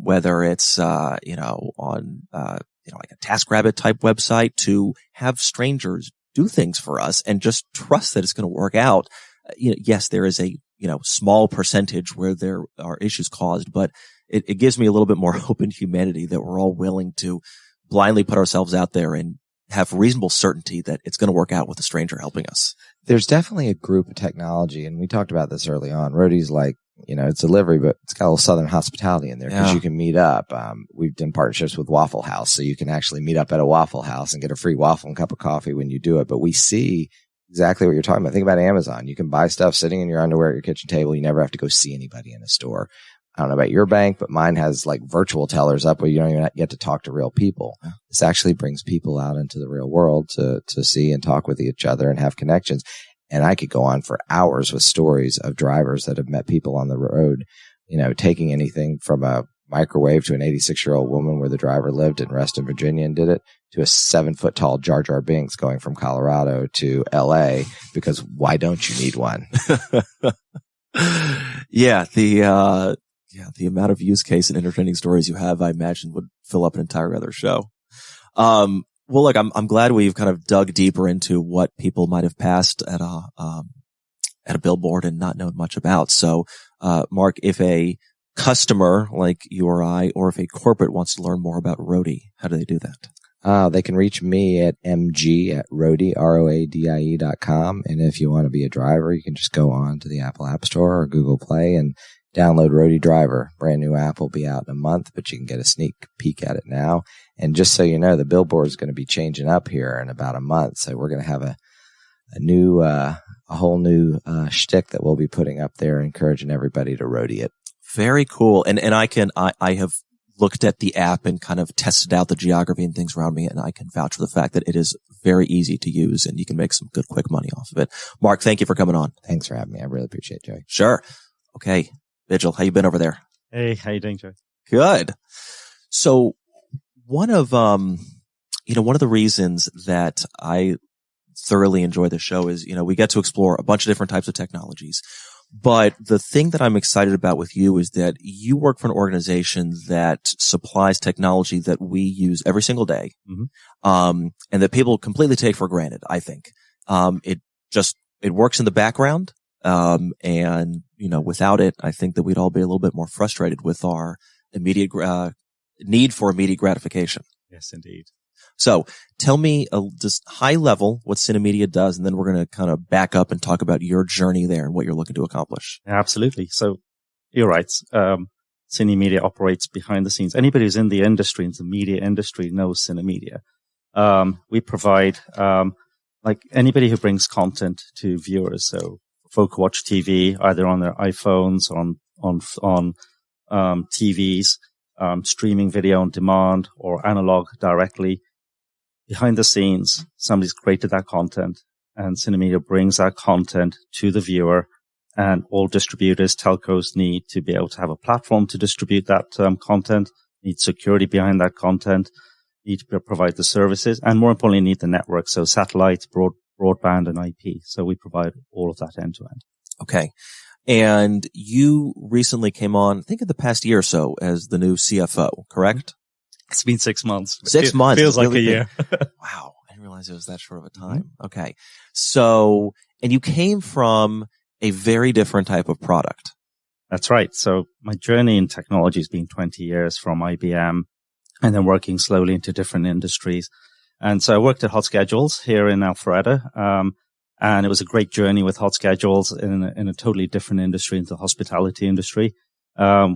[SPEAKER 2] whether it's, on, like a TaskRabbit type website, to have strangers do things for us and just trust that it's going to work out. Yes, there is a, small percentage where there are issues caused, but it gives me a little bit more hope in humanity that we're all willing to blindly put ourselves out there and have reasonable certainty that it's going to work out with a stranger helping us.
[SPEAKER 4] There's definitely a group of technology, and we talked about this early on. Roadie's like, it's delivery, but it's got a little Southern hospitality in there because you can meet up. We've done partnerships with Waffle House, so you can actually meet up at a Waffle House and get a free waffle and cup of coffee when you do it. But we see exactly what you're talking about. Think about Amazon. You can buy stuff sitting in your underwear at your kitchen table. You never have to go see anybody in a store. I don't know about your bank, but mine has like virtual tellers up where you don't even get to talk to real people. Yeah. This actually brings people out into the real world to see and talk with each other and have connections. And I could go on for hours with stories of drivers that have met people on the road, taking anything from a microwave to an 86-year-old woman where the driver lived in Reston, Virginia and did it, to a 7-foot tall Jar Jar Binks going from Colorado to LA, because why don't you need one?
[SPEAKER 2] The amount of use case and entertaining stories you have, I imagine, would fill up an entire other show. Well, look, I'm glad we've kind of dug deeper into what people might have passed at a billboard and not known much about. So, Mark, if a customer like you or I, or if a corporate wants to learn more about Roadie, how do they do that?
[SPEAKER 4] They can reach me at mg@roadie, ROADIE.com. And if you want to be a driver, you can just go on to the Apple App Store or Google Play and download Roadie Driver. Brand new app will be out in a month, but you can get a sneak peek at it now. And just so you know, the billboard is going to be changing up here in about a month. So we're going to have a whole new shtick that we'll be putting up there, encouraging everybody to Roadie it.
[SPEAKER 2] Very cool. And I have looked at the app and kind of tested out the geography and things around me, and I can vouch for the fact that it is very easy to use and you can make some good quick money off of it. Mark, thank you for coming on.
[SPEAKER 4] Thanks for having me. I really appreciate it, Joey.
[SPEAKER 2] Sure. Okay. Bijal, how you been over there?
[SPEAKER 5] Hey, how you doing, Joey?
[SPEAKER 2] Good. So one of the reasons that I thoroughly enjoy the show is, we get to explore a bunch of different types of technologies. But the thing that I'm excited about with you is that you work for an organization that supplies technology that we use every single day, and that people completely take for granted, I think. It works in the background. And, without it, I think that we'd all be a little bit more frustrated with our immediate, need for immediate gratification.
[SPEAKER 5] Yes, indeed.
[SPEAKER 2] So tell me just high level what Synamedia does, and then we're going to kind of back up and talk about your journey there and what you're looking to accomplish.
[SPEAKER 5] Absolutely. So you're right. Synamedia operates behind the scenes. Anybody who's in the industry, in the media industry, knows Synamedia. We provide, like anybody who brings content to viewers. So folk who watch TV either on their iPhones, on TVs, streaming video on demand or analog directly. Behind the scenes, somebody's created that content, and Synamedia brings that content to the viewer, and all distributors, telcos need to be able to have a platform to distribute that content, need security behind that content, need to provide the services, and more importantly, need the network. So satellites, broadband and IP. So we provide all of that end to end.
[SPEAKER 2] Okay. And you recently came on, I think in the past year or so, as the new CFO, correct?
[SPEAKER 5] It's been 6 months.
[SPEAKER 2] 6 months.
[SPEAKER 5] Feels like a year.
[SPEAKER 2] Wow. I didn't realize it was that short of a time. Okay. So, and you came from a very different type of product.
[SPEAKER 5] That's right. So my journey in technology has been 20 years from IBM and then working slowly into different industries. And so I worked at Hot Schedules here in Alpharetta. And it was a great journey with Hot Schedules in a totally different industry, into the hospitality industry.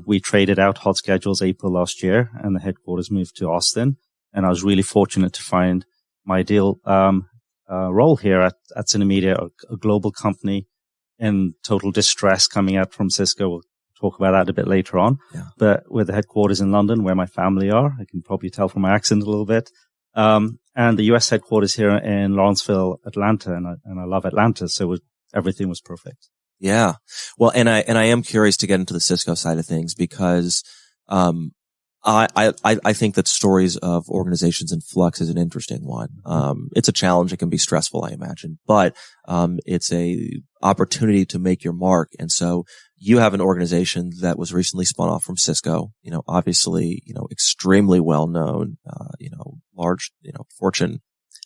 [SPEAKER 5] We traded out Hot Schedules April last year, and the headquarters moved to Austin. And I was really fortunate to find my ideal role here at Synamedia, a global company in total distress coming out from Cisco. We'll talk about that a bit later on. Yeah. But with the headquarters in London, where my family are, I can probably tell from my accent a little bit. And the US headquarters here in Lawrenceville, Atlanta, and I love Atlanta, so everything was perfect.
[SPEAKER 2] Yeah. Well, and I am curious to get into the Cisco side of things because, I think that stories of organizations in flux is an interesting one. It's a challenge. It can be stressful, I imagine, but, it's a opportunity to make your mark. And so you have an organization that was recently spun off from Cisco, obviously, extremely well known, large, Fortune,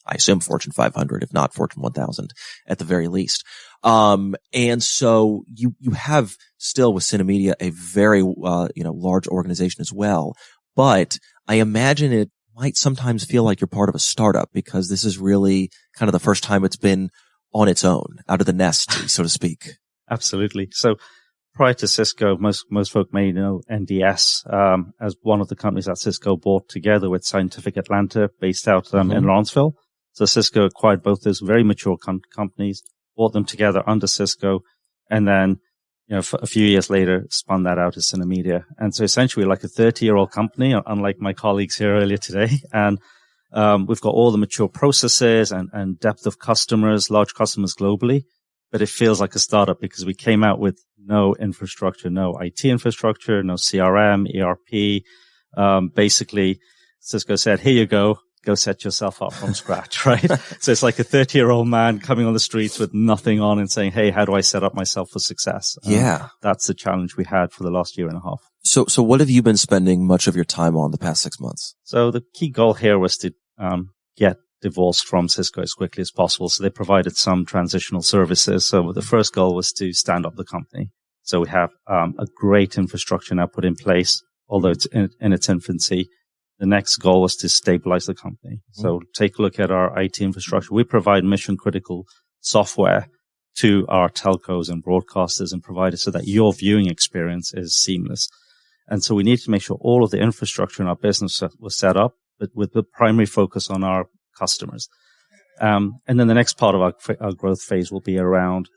[SPEAKER 2] I assume Fortune 500, if not Fortune 1000 at the very least. And so you have still with Synamedia a very, large organization as well, but I imagine it might sometimes feel like you're part of a startup because this is really kind of the first time it's been on its own, out of the nest, so to speak.
[SPEAKER 5] Absolutely. So prior to Cisco, most folk may know NDS, as one of the companies that Cisco bought together with Scientific Atlanta based out, in Lawrenceville. So Cisco acquired both those very mature companies, brought them together under Cisco, and then, a few years later, spun that out as Synamedia. And so essentially like a 30-year-old company, unlike my colleagues here earlier today. And, we've got all the mature processes and depth of customers, large customers globally, but it feels like a startup because we came out with no infrastructure, no IT infrastructure, no CRM, ERP. Basically, Cisco said, here you go set yourself up from scratch, right? So it's like a 30-year-old man coming on the streets with nothing on and saying, hey, how do I set up myself for success?
[SPEAKER 2] Yeah.
[SPEAKER 5] That's the challenge we had for the last year and a half.
[SPEAKER 2] So what have you been spending much of your time on the past 6 months?
[SPEAKER 5] So the key goal here was to get divorced from Cisco as quickly as possible. So they provided some transitional services. So the first goal was to stand up the company. So we have a great infrastructure now put in place, although it's in its infancy. The next goal was to stabilize the company. So take a look at our IT infrastructure. We provide mission critical software to our telcos and broadcasters and providers so that your viewing experience is seamless. And so we need to make sure all of the infrastructure in our business was set up, but with the primary focus on our customers. And then the next part of our growth phase will be around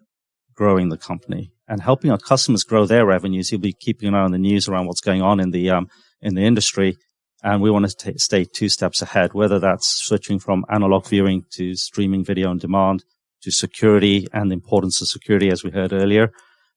[SPEAKER 5] growing the company and helping our customers grow their revenues. You'll be keeping an eye on the news around what's going on in the industry. And we want to stay 2 steps ahead, whether that's switching from analog viewing to streaming video on demand, to security and the importance of security, as we heard earlier,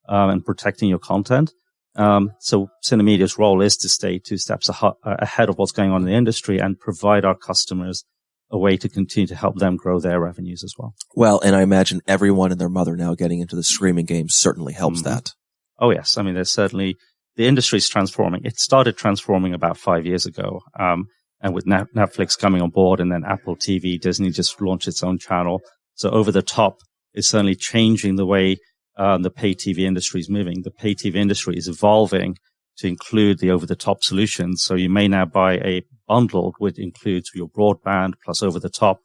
[SPEAKER 5] and protecting your content. So Synamedia's role is to stay 2 steps ahead of what's going on in the industry and provide our customers a way to continue to help them grow their revenues as well.
[SPEAKER 2] Well, and I imagine everyone and their mother now getting into the streaming game certainly helps that.
[SPEAKER 5] Oh, yes. I mean, there's certainly... The industry is transforming. It started transforming about 5 years ago. And with Netflix coming on board and then Apple TV, Disney just launched its own channel. So over the top is certainly changing the way the pay TV industry is moving. The pay TV industry is evolving to include the over the top solutions. So you may now buy a bundle which includes your broadband plus over the top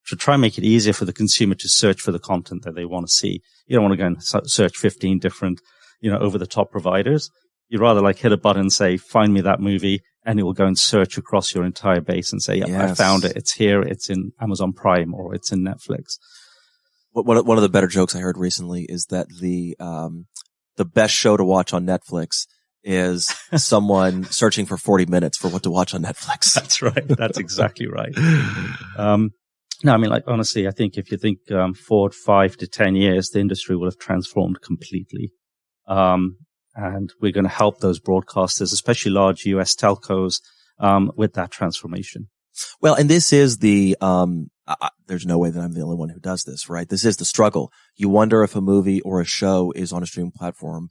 [SPEAKER 5] to try and make it easier for the consumer to search for the content that they want to see. You don't want to go and search 15 different, over the top providers. You'd rather like hit a button and say, find me that movie, and it will go and search across your entire base and say, yep, yes, I found it. It's here. It's in Amazon Prime or it's in Netflix.
[SPEAKER 2] One of the better jokes I heard recently is that the best show to watch on Netflix is someone searching for 40 minutes for what to watch on Netflix.
[SPEAKER 5] That's right. That's exactly right. No, I mean, like, honestly, I think if you think forward 5 to 10 years, the industry will have transformed completely. And we're going to help those broadcasters, especially large US telcos, with that transformation.
[SPEAKER 2] Well, and this is the, there's no way that I'm the only one who does this, right? This is the struggle. You wonder if a movie or a show is on a streaming platform.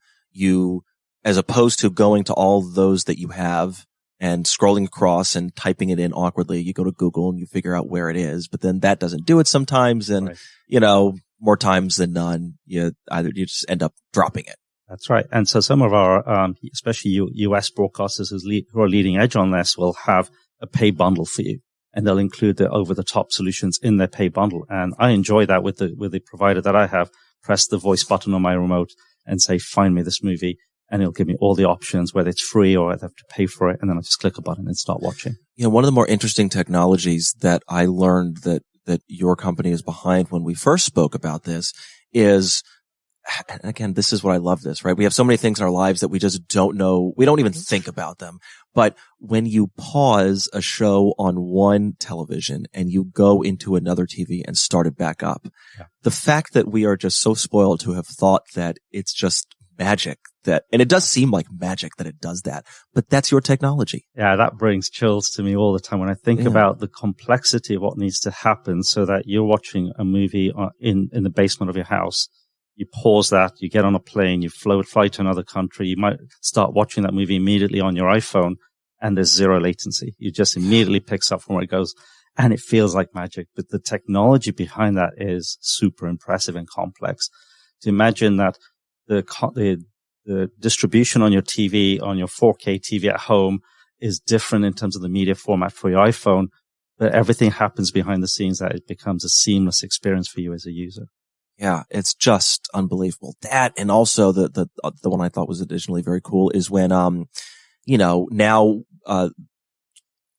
[SPEAKER 2] As opposed to going to all those that you have and scrolling across and typing it in awkwardly, you go to Google and you figure out where it is, but then that doesn't do it sometimes. And, right, more times than none, you just end up dropping it.
[SPEAKER 5] That's right. And so some of our, especially US broadcasters who are leading edge on this will have a pay bundle for you, and they'll include the over the top solutions in their pay bundle. And I enjoy that with the provider that I have. Press the voice button on my remote and say, find me this movie. And it'll give me all the options, whether it's free or I have to pay for it. And then I just click a button and start watching.
[SPEAKER 2] One of the more interesting technologies that I learned that your company is behind when we first spoke about this is, and again, this is what I love this, right? We have so many things in our lives that we just don't know. We don't even think about them. But when you pause a show on one television and you go into another TV and start it back up, the fact that we are just so spoiled to have thought that it's just magic and it does seem like magic that it does that, but that's your technology.
[SPEAKER 5] Yeah, that brings chills to me all the time when I think about the complexity of what needs to happen so that you're watching a movie in the basement of your house. You pause that, you get on a plane, you fly to another country. You might start watching that movie immediately on your iPhone and there's zero latency. You just immediately picks up from where it goes and it feels like magic. But the technology behind that is super impressive and complex. To imagine that the distribution on your TV, on your 4K TV at home is different in terms of the media format for your iPhone, but everything happens behind the scenes that it becomes a seamless experience for you as a user.
[SPEAKER 2] Yeah, it's just unbelievable. That, and also the one I thought was additionally very cool is when, now, on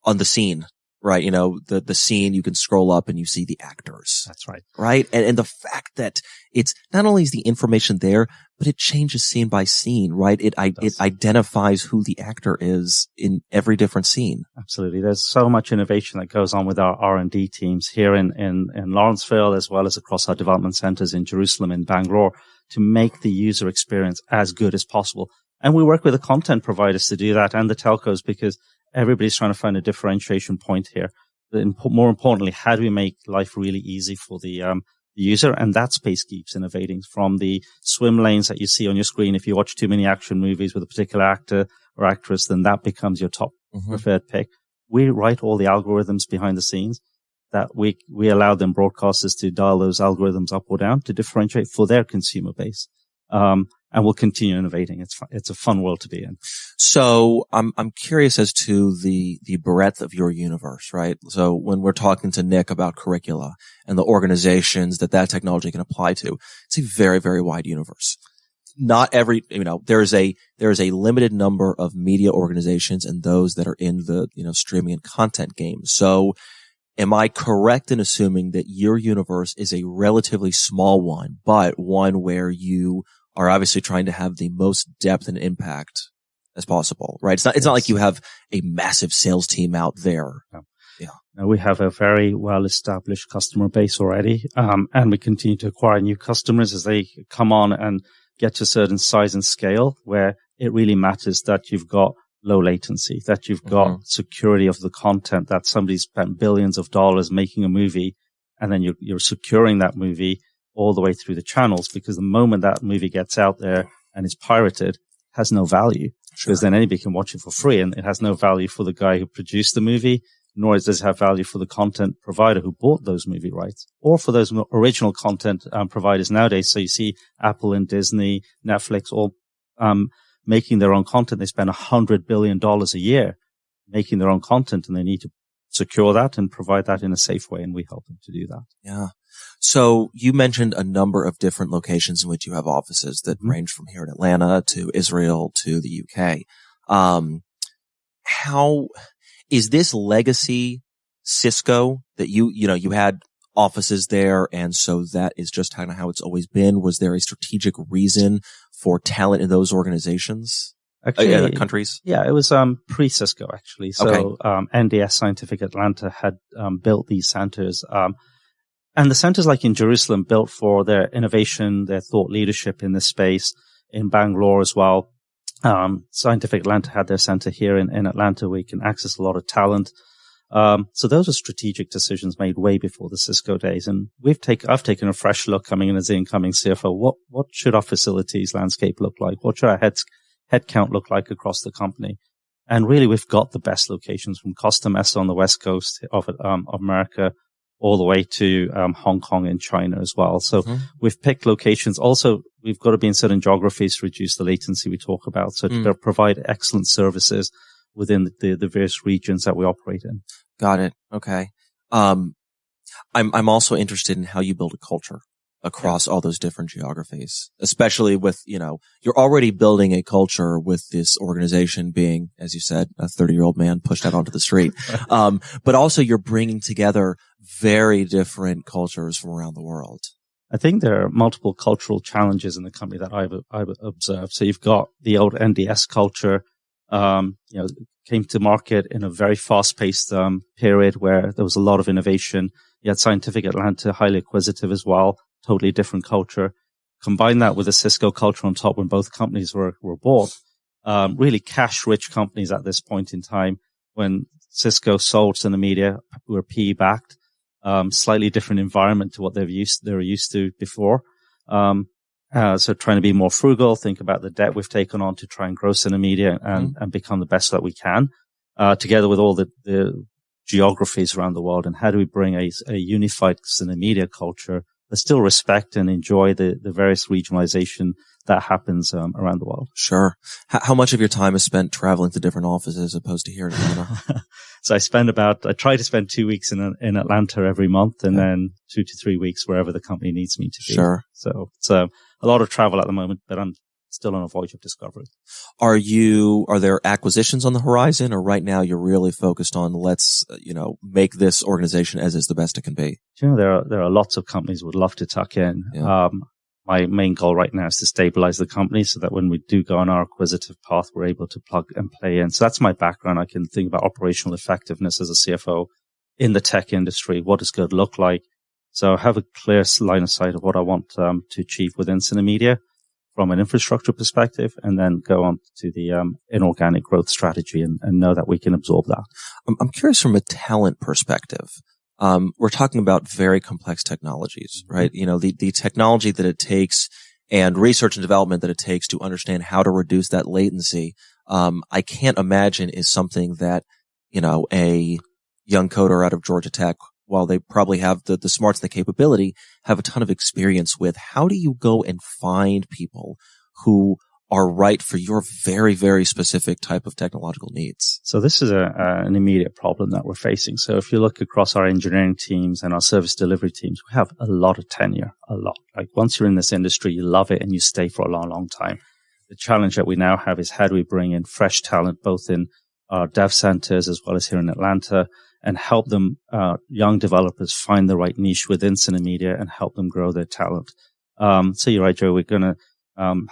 [SPEAKER 2] the scene, right? The scene, you can scroll up and you see the actors.
[SPEAKER 5] That's right.
[SPEAKER 2] Right. And the fact that it's not only is the information there, but it changes scene by scene, right? It identifies who the actor is in every different scene.
[SPEAKER 5] Absolutely. There's so much innovation that goes on with our R&D teams here in Lawrenceville, as well as across our development centers in Jerusalem and Bangalore, to make the user experience as good as possible. And we work with the content providers to do that and the telcos, because everybody's trying to find a differentiation point here. More importantly, how do we make life really easy for the user? And that space keeps innovating, from the swim lanes that you see on your screen. If you watch too many action movies with a particular actor or actress, then that becomes your top preferred pick. We write all the algorithms behind the scenes that we allow them, broadcasters, to dial those algorithms up or down to differentiate for their consumer base. And we'll continue innovating. It's a fun world to be in.
[SPEAKER 2] So I'm curious as to the breadth of your universe, right? So when we're talking to Nick about Curricula and the organizations that technology can apply to, it's a very, very wide universe. Not every, there is a limited number of media organizations and those that are in the, streaming and content game. So am I correct in assuming that your universe is a relatively small one, but one where you are obviously trying to have the most depth and impact as possible, right? It's not like you have a massive sales team out there. Yeah.
[SPEAKER 5] Now, we have a very well-established customer base already, and we continue to acquire new customers as they come on and get to a certain size and scale, where it really matters that you've got low latency, that you've got security of the content, that somebody spent billions of dollars making a movie, and then you're securing that movie all the way through the channels, because the moment that movie gets out there and is pirated, it has no value, because then anybody can watch it for free, and it has no value for the guy who produced the movie, nor does it have value for the content provider who bought those movie rights, or for those original content providers nowadays. So you see Apple and Disney, Netflix, all making their own content. They spend $100 billion a year making their own content, and they need to secure that and provide that in a safe way, and we help them to do that.
[SPEAKER 2] Yeah. So you mentioned a number of different locations in which you have offices that range from here in Atlanta to Israel to the UK. How is this legacy Cisco that you had offices there, and so that is just kind of how it's always been? Was there a strategic reason for talent in those organizations?
[SPEAKER 5] Actually,
[SPEAKER 2] countries?
[SPEAKER 5] Yeah, it was pre-Cisco, actually. So NDS Scientific Atlanta had built these centers. And the centers, like in Jerusalem, built for their innovation, their thought leadership in this space. In Bangalore as well. Scientific Atlanta had their center here in Atlanta, where you can access a lot of talent. So those are strategic decisions made way before the Cisco days. And I've taken a fresh look coming in as the incoming CFO. What should our facilities landscape look like? What should our headcount look like across the company? And really, we've got the best locations, from Costa Mesa on the west coast of America all the way to Hong Kong and China as well. So we've picked locations. Also, we've got to be in certain geographies to reduce the latency we talk about, so to provide excellent services within the various regions that we operate in.
[SPEAKER 2] Got it. Okay. I'm also interested in how you build a culture across all those different geographies, especially with, you're already building a culture with this organization being, as you said, a 30-year-old man pushed out onto the street. But also you're bringing together very different cultures from around the world.
[SPEAKER 5] I think there are multiple cultural challenges in the company that I've observed. So you've got the old NDS culture, came to market in a very fast-paced period where there was a lot of innovation. You had Scientific Atlanta, highly acquisitive as well, totally different culture. Combine that with a Cisco culture on top when both companies were bought. Really cash-rich companies at this point in time. When Cisco sold Synamedia, we were PE-backed. Slightly different environment to what they were used to before. So trying to be more frugal, think about the debt we've taken on to try and grow Synamedia and become the best that we can, together with all the geographies around the world. And how do we bring a unified Synamedia culture but still respect and enjoy the various regionalization that happens around the world?
[SPEAKER 2] Sure. How much of your time is spent traveling to different offices as opposed to here in Atlanta?
[SPEAKER 5] So I try to spend 2 weeks in Atlanta every month, and then 2 to 3 weeks wherever the company needs me to be.
[SPEAKER 2] Sure.
[SPEAKER 5] So it's a lot of travel at the moment, but I'm still on a voyage of discovery.
[SPEAKER 2] Are there acquisitions on the horizon, or right now you're really focused on let's, make this organization as is the best it can be?
[SPEAKER 5] There are lots of companies would love to tuck in.
[SPEAKER 2] Yeah.
[SPEAKER 5] my main goal right now is to stabilize the company so that when we do go on our acquisitive path, we're able to plug and play in. So that's my background. I can think about operational effectiveness as a CFO in the tech industry. What does good look like? So I have a clear line of sight of what I want to achieve within Synamedia from an infrastructure perspective, and then go on to the inorganic growth strategy and know that we can absorb that.
[SPEAKER 2] I'm curious from a talent perspective. We're talking about very complex technologies, right? You know, the technology that it takes and research and development that it takes to understand how to reduce that latency. I can't imagine is something that, you know, a young coder out of Georgia Tech, while they probably have the smarts and the capability, have a ton of experience with. How do you go and find people who are right for your very, very specific type of technological needs?
[SPEAKER 5] So this is an immediate problem that we're facing. So if you look across our engineering teams and our service delivery teams, we have a lot of tenure, a lot. Like once you're in this industry, you love it and you stay for a long, long time. The challenge that we now have is how do we bring in fresh talent, both in our dev centers as well as here in Atlanta, and help them, young developers, find the right niche within Synamedia and help them grow their talent. So you're right, Joe, we're going to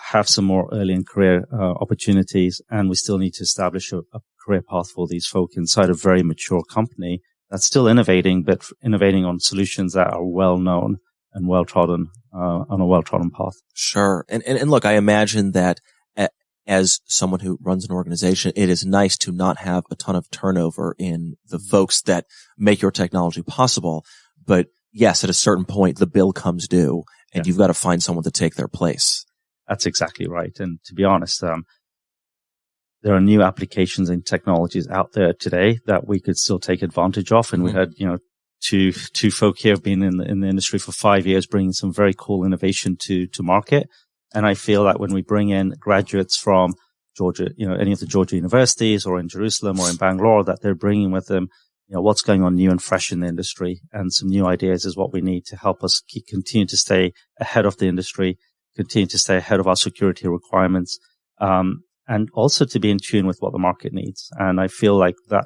[SPEAKER 5] have some more early in career opportunities, and we still need to establish a career path for these folk inside a very mature company that's still innovating, but innovating on solutions that are well known and well trodden on a well trodden path.
[SPEAKER 2] Sure, and look, I imagine that as someone who runs an organization, it is nice to not have a ton of turnover in the folks that make your technology possible. But yes, at a certain point, the bill comes due, and you've got to find someone to take their place.
[SPEAKER 5] That's exactly right. And to be honest, there are new applications and technologies out there today that we could still take advantage of. And we had, you know, two folk here have been in the industry for 5 years, bringing some very cool innovation to market. And I feel that when we bring in graduates from Georgia, you know, any of the Georgia universities or in Jerusalem or in Bangalore, that they're bringing with them, you know, what's going on new and fresh in the industry, and some new ideas is what we need to help us continue to stay ahead of the industry, continue to stay ahead of our security requirements, and also to be in tune with what the market needs. And I feel like that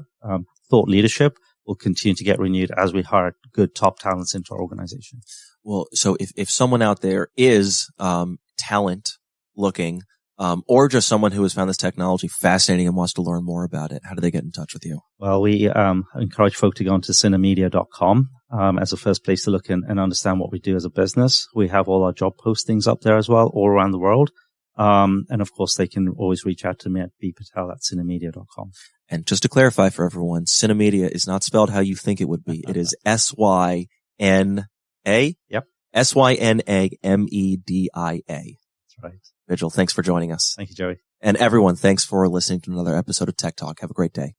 [SPEAKER 5] thought leadership will continue to get renewed as we hire good top talents into our organization.
[SPEAKER 2] Well, so if someone out there is talent looking, or just someone who has found this technology fascinating and wants to learn more about it, how do they get in touch with you?
[SPEAKER 5] Well, we encourage folk to go onto synamedia.com as a first place to look and understand what we do as a business. We have all our job postings up there as well, all around the world. And of course, they can always reach out to me at bpatel@synamedia.com.
[SPEAKER 2] And just to clarify for everyone, Synamedia is not spelled how you think it would be. It is SYNA.
[SPEAKER 5] Yep.
[SPEAKER 2] SYNAMEDIA.
[SPEAKER 5] That's right.
[SPEAKER 2] Bijal, thanks for joining us.
[SPEAKER 5] Thank you, Joey.
[SPEAKER 2] And everyone, thanks for listening to another episode of Tech Talk. Have a great day.